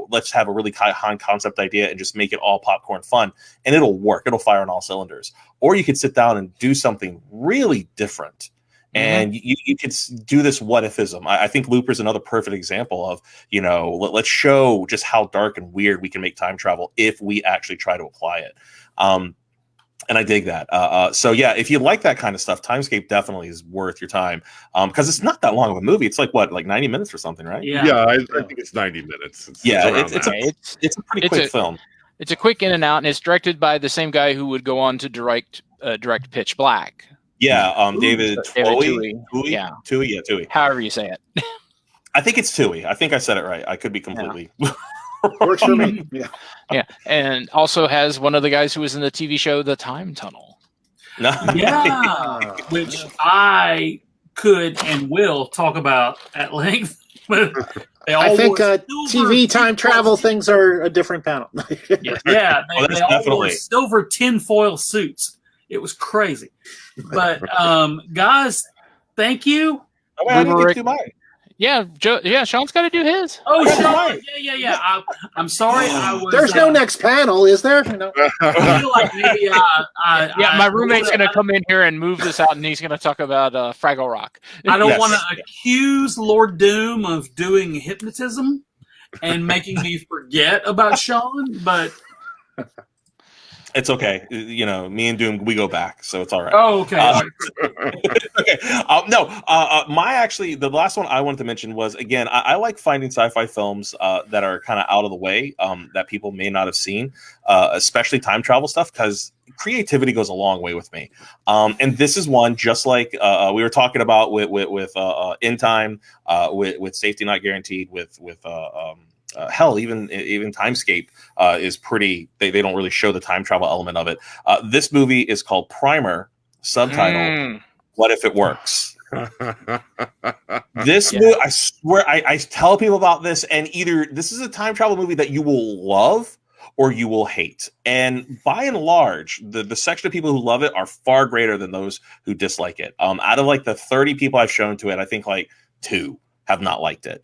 let's have a really high concept idea and just make it all popcorn fun, and it'll work. It'll fire on all cylinders. Or you could sit down and do something really different. And you could do this what-ifism. I think Looper's another perfect example of, let's show just how dark and weird we can make time travel if we actually try to apply it. And I dig that. So yeah, if you like that kind of stuff, Timescape definitely is worth your time. Because it's not that long of a movie. It's like 90 minutes or something, right? Yeah, I think it's 90 minutes. It's a pretty quick film. It's a quick in and out, and it's directed by the same guy who would go on to direct Pitch Black. Yeah, David Twohy. Twohy. However you say it. I think it's Twohy. I think I said it right. I could be completely. Works for me. Yeah, and also has one of the guys who was in the TV show The Time Tunnel. No. Yeah, which I could and will talk about at length. But they all I think wore TV time silver travel tinfoil- things are a different panel. Yeah, Oh, they that's all wore definitely. silver tinfoil suits. It was crazy. But guys, thank you. Oh, wait, I didn't get Rubric. to do mine. Yeah, Joe. Yeah, Sean's got to do his. Oh, Yeah, Sean. right. Yeah. I'm sorry. I was. There's no next panel, is there? No. I feel like maybe My roommate's going to come in here and move this out, and he's going to talk about Fraggle Rock. I don't Yes. want to accuse Lord Doom of doing hypnotism and making me forget about Sean, but It's okay. You know, me and Doom, we go back, so it's all right. oh, okay. All right. Okay. My actually, the last one I wanted to mention was, again, I like finding sci-fi films that are kind of out of the way, that people may not have seen, especially time travel stuff, because creativity goes a long way with me. And this is one, just like we were talking about with In Time, with Safety Not Guaranteed, with hell, even Timescape is pretty. They don't really show the time travel element of it. This movie is called Primer, subtitle "What If It Works." This movie, I swear, I tell people about this, and either this is a time travel movie that you will love or you will hate. And by and large, the section of people who love it are far greater than those who dislike it. Out of like the 30 people I've shown to it, I think like 2 have not liked it.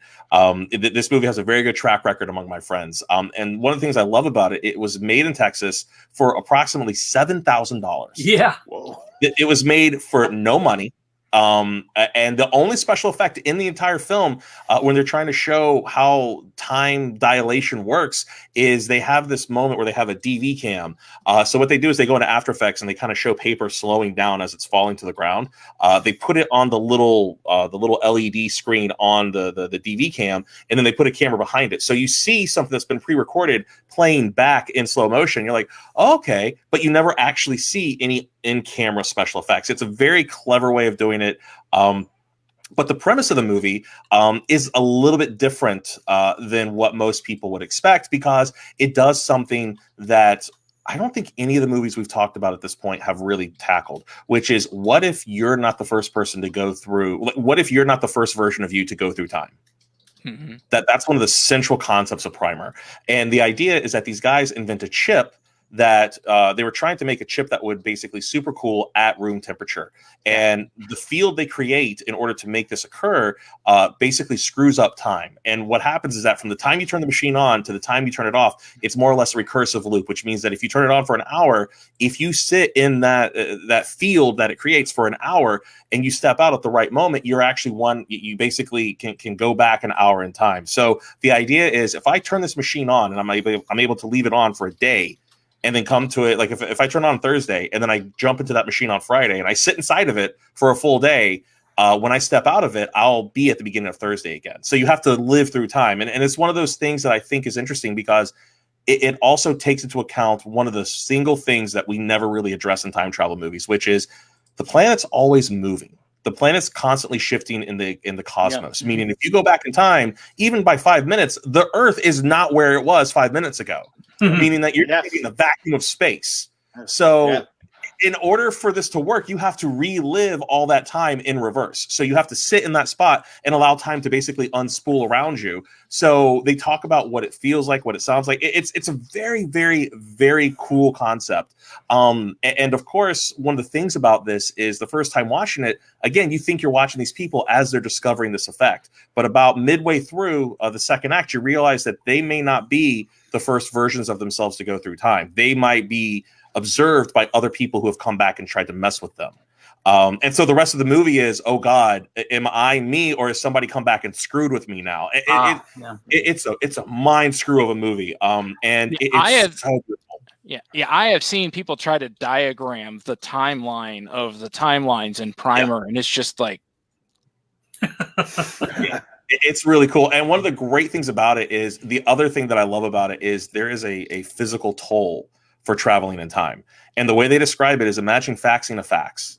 This movie has a very good track record among my friends. And one of the things I love about it, it was made in Texas for approximately $7,000. Yeah. It was made for no money. And the only special effect in the entire film, when they're trying to show how time dilation works, is they have this moment where they have a DV cam. So what they do is they go into After Effects and they kind of show paper slowing down as it's falling to the ground. They put it on the little LED screen on the DV cam, and then they put a camera behind it. So you see something that's been pre-recorded playing back in slow motion. You're like, oh, okay, but you never actually see any in-camera special effects. It's a very clever way of doing it. But the premise of the movie is a little bit different than what most people would expect, because it does something that I don't think any of the movies we've talked about at this point have really tackled, which is, what if you're not the first person to go through, what if you're not the first version of you to go through time? Mm-hmm. That's one of the central concepts of Primer. And the idea is that these guys invent a chip that they were trying to make a chip that would basically super cool at room temperature. And the field they create in order to make this occur basically screws up time. And what happens is that from the time you turn the machine on to the time you turn it off, it's more or less a recursive loop, which means that if you turn it on for an hour, if you sit in that field that it creates for an hour and you step out at the right moment, you're actually you basically can go back an hour in time. So the idea is, if I turn this machine on and I'm able to leave it on for a day, and then come to it, like if I turn on Thursday and then I jump into that machine on Friday and I sit inside of it for a full day, when I step out of it, I'll be at the beginning of Thursday again. So you have to live through time. And it's one of those things that I think is interesting, because it also takes into account one of the single things that we never really address in time travel movies, which is the planet's always moving. The planet's constantly shifting in the cosmos, meaning if you go back in time, even by 5 minutes, the Earth is not where it was 5 minutes ago. Meaning that you're taking the vacuum of space. So in order for this to work, you have to relive all that time in reverse. So you have to sit in that spot and allow time to basically unspool around you. So they talk about what it feels like, what it sounds like. It's a very, very, very cool concept. And of course, one of the things about this is, the first time watching it, again, you think you're watching these people as they're discovering this effect. But about midway through the second act, you realize that they may not be the first versions of themselves to go through time. They might be observed by other people who have come back and tried to mess with them. And so the rest of the movie is, oh God, am I me, or has somebody come back and screwed with me now? It's a mind screw of a movie. And it's so beautiful. I have seen people try to diagram the timeline of the timelines in Primer, and it's just like, it's really cool. And one of the great things about it is, the other thing that I love about it is, there is a physical toll for traveling in time. And the way they describe it is, imagine faxing a fax.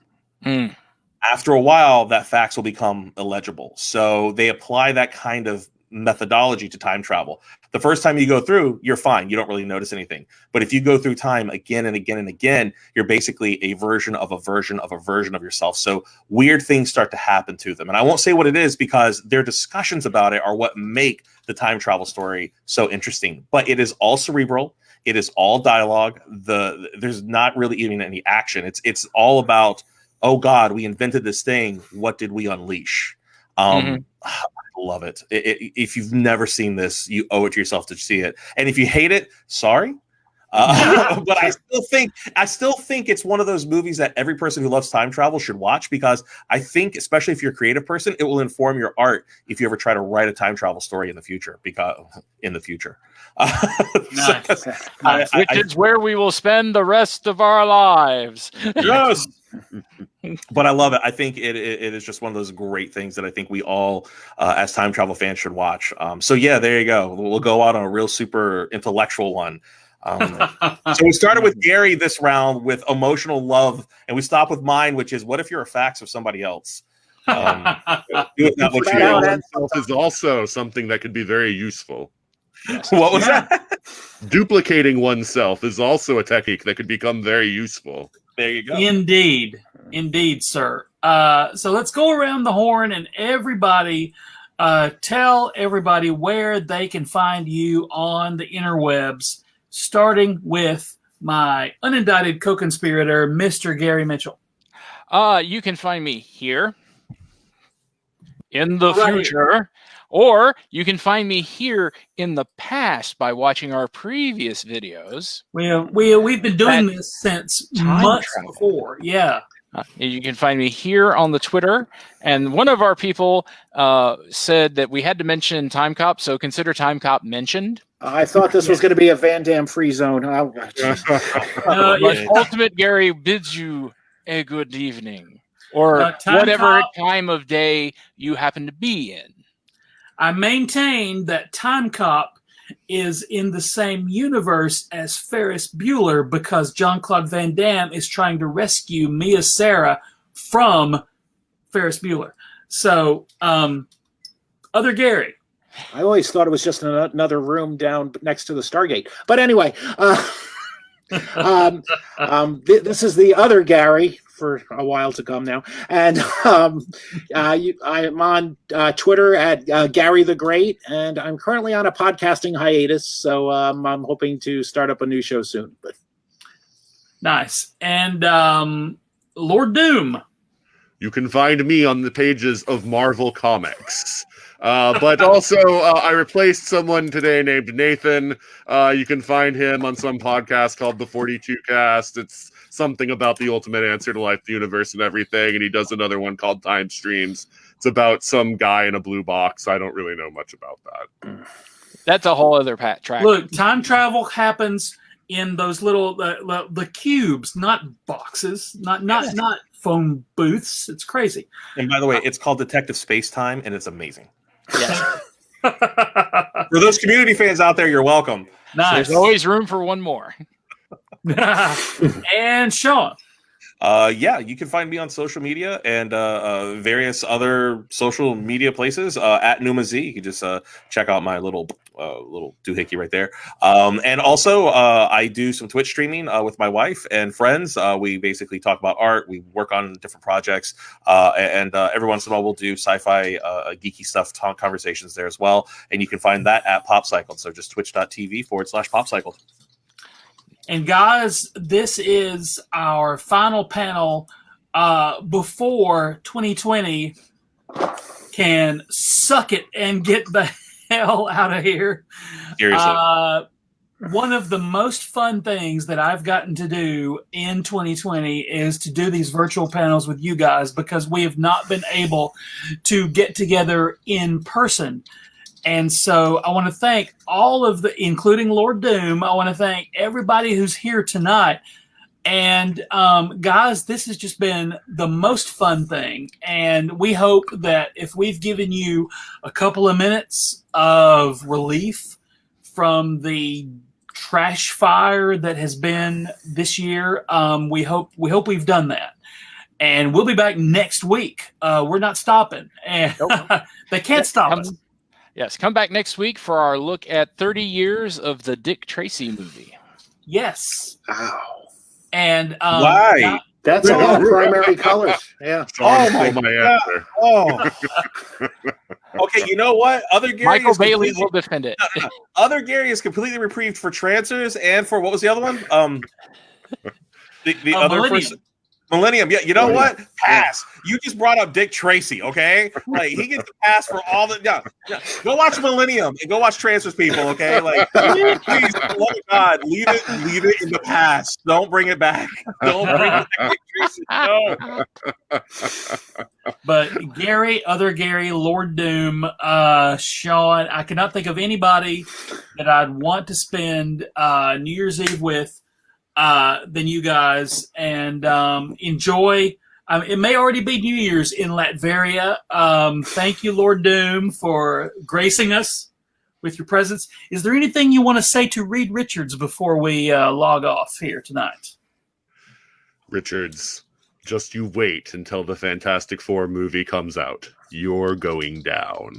After a while, that fax will become illegible. So they apply that kind of methodology to time travel. The first time you go through, you're fine. You don't really notice anything. But if you go through time again and again and again, you're basically a version of a version of a version of yourself. So weird things start to happen to them. And I won't say what it is because their discussions about it are what make the time travel story so interesting. But it is all cerebral. It is all dialogue. There's not really even any action. It's all about, oh God, we invented this thing. What did we unleash? I love it. If you've never seen this, you owe it to yourself to see it. And if you hate it, sorry. But I still think it's one of those movies that every person who loves time travel should watch, because I think, especially if you're a creative person, it will inform your art if you ever try to write a time travel story in the future. Nice. Which is where we will spend the rest of our lives. Yes. But I love it. I think it is just one of those great things that I think we all, as time travel fans, should watch. So yeah, there you go. We'll go out on a real super intellectual one. So we started with Gary this round with emotional love, and we stop with mine, which is, what if you're a fax of somebody else? Oneself is also something that could be very useful. What was that? Duplicating oneself is also a technique that could become very useful. There you go. Indeed, sir. So let's go around the horn and everybody tell everybody where they can find you on the interwebs, starting with my unindicted co-conspirator, Mr. Gary Mitchell. You can find me here in the future, or you can find me here in the past by watching our previous videos. We've been doing this since months before. Yeah. You can find me here on the Twitter. And one of our people said that we had to mention Time Cop, so consider Time Cop mentioned. I thought this was going to be a Van Damme free zone. Ultimate Gary bids you a good evening, or whatever time of day you happen to be in. I maintain that Time Cop is in the same universe as Ferris Bueller, because Jean-Claude Van Damme is trying to rescue Mia Sara from Ferris Bueller. So, other Gary. I always thought it was just another room down next to the Stargate. But anyway, this is the other Gary for a while to come now. And I'm on Twitter at Gary the Great, and I'm currently on a podcasting hiatus, so I'm hoping to start up a new show soon. But nice. And Lord Doom. You can find me on the pages of Marvel Comics. But also, I replaced someone today named Nathan. You can find him on some podcast called The 42 Cast. It's something about the ultimate answer to life, the universe, and everything. And he does another one called Time Streams. It's about some guy in a blue box. I don't really know much about that. That's a whole other track. Look, time travel happens in those little the cubes, not boxes, not phone booths. It's crazy. And by the way, it's called Detective Space Time, and it's amazing. Yes. For those community fans out there, you're welcome. Nice. There's always room for one more. And Shaun. You can find me on social media and various other social media places at Numa Z. You can just check out my little doohickey right there. And also, I do some Twitch streaming with my wife and friends. We basically talk about art. We work on different projects. And every once in a while, we'll do sci-fi geeky stuff, conversations there as well. And you can find that at PopCycled. So just twitch.tv/PopCycled. And guys, this is our final panel before 2020 can suck it and get the hell out of here. Seriously. One of the most fun things that I've gotten to do in 2020 is to do these virtual panels with you guys, because we have not been able to get together in person. And so I want to thank all of including Lord Doom, I want to thank everybody who's here tonight. And guys, this has just been the most fun thing. And we hope that if we've given you a couple of minutes of relief from the trash fire that has been this year, we hope we've done that. And we'll be back next week. We're not stopping. And they can't stop us. Yes, come back next week for our look at 30 years of the Dick Tracy movie. Yes. Wow. And Why? That's all primary colors. Yeah. Sorry Oh my for my God. answer. Oh. Okay, you know what? Other Gary Michael is Bailey completely- will defend it. Other Gary is completely reprieved for transfers and for what was the other one? The other Millennium. person. Millennium. Yeah, you know Millennium. what? Pass. You just brought up Dick Tracy, okay? Like he gets the pass for all the. Yeah. Go watch Millennium and go watch Transfers, people. Okay, like please, for the love of God, leave it in the past. Don't bring it back. Don't bring back Dick Tracy. No. But Gary, other Gary, Lord Doom, Shaun, I cannot think of anybody that I'd want to spend New Year's Eve with than you guys, and enjoy. It may already be New Year's in Latveria. Thank you, Lord Doom, for gracing us with your presence. Is there anything you want to say to Reed Richards before we log off here tonight? Richards, just you wait until the Fantastic Four movie comes out. You're going down.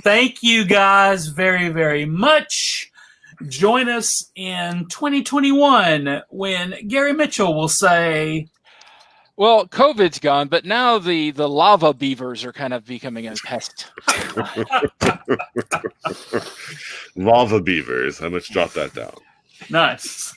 Thank you guys very, very much. Join us in 2021 when Gary Mitchell will say, Well, COVID's gone, but now the lava beavers are kind of becoming a pest. Lava beavers. I must jot that down. nice.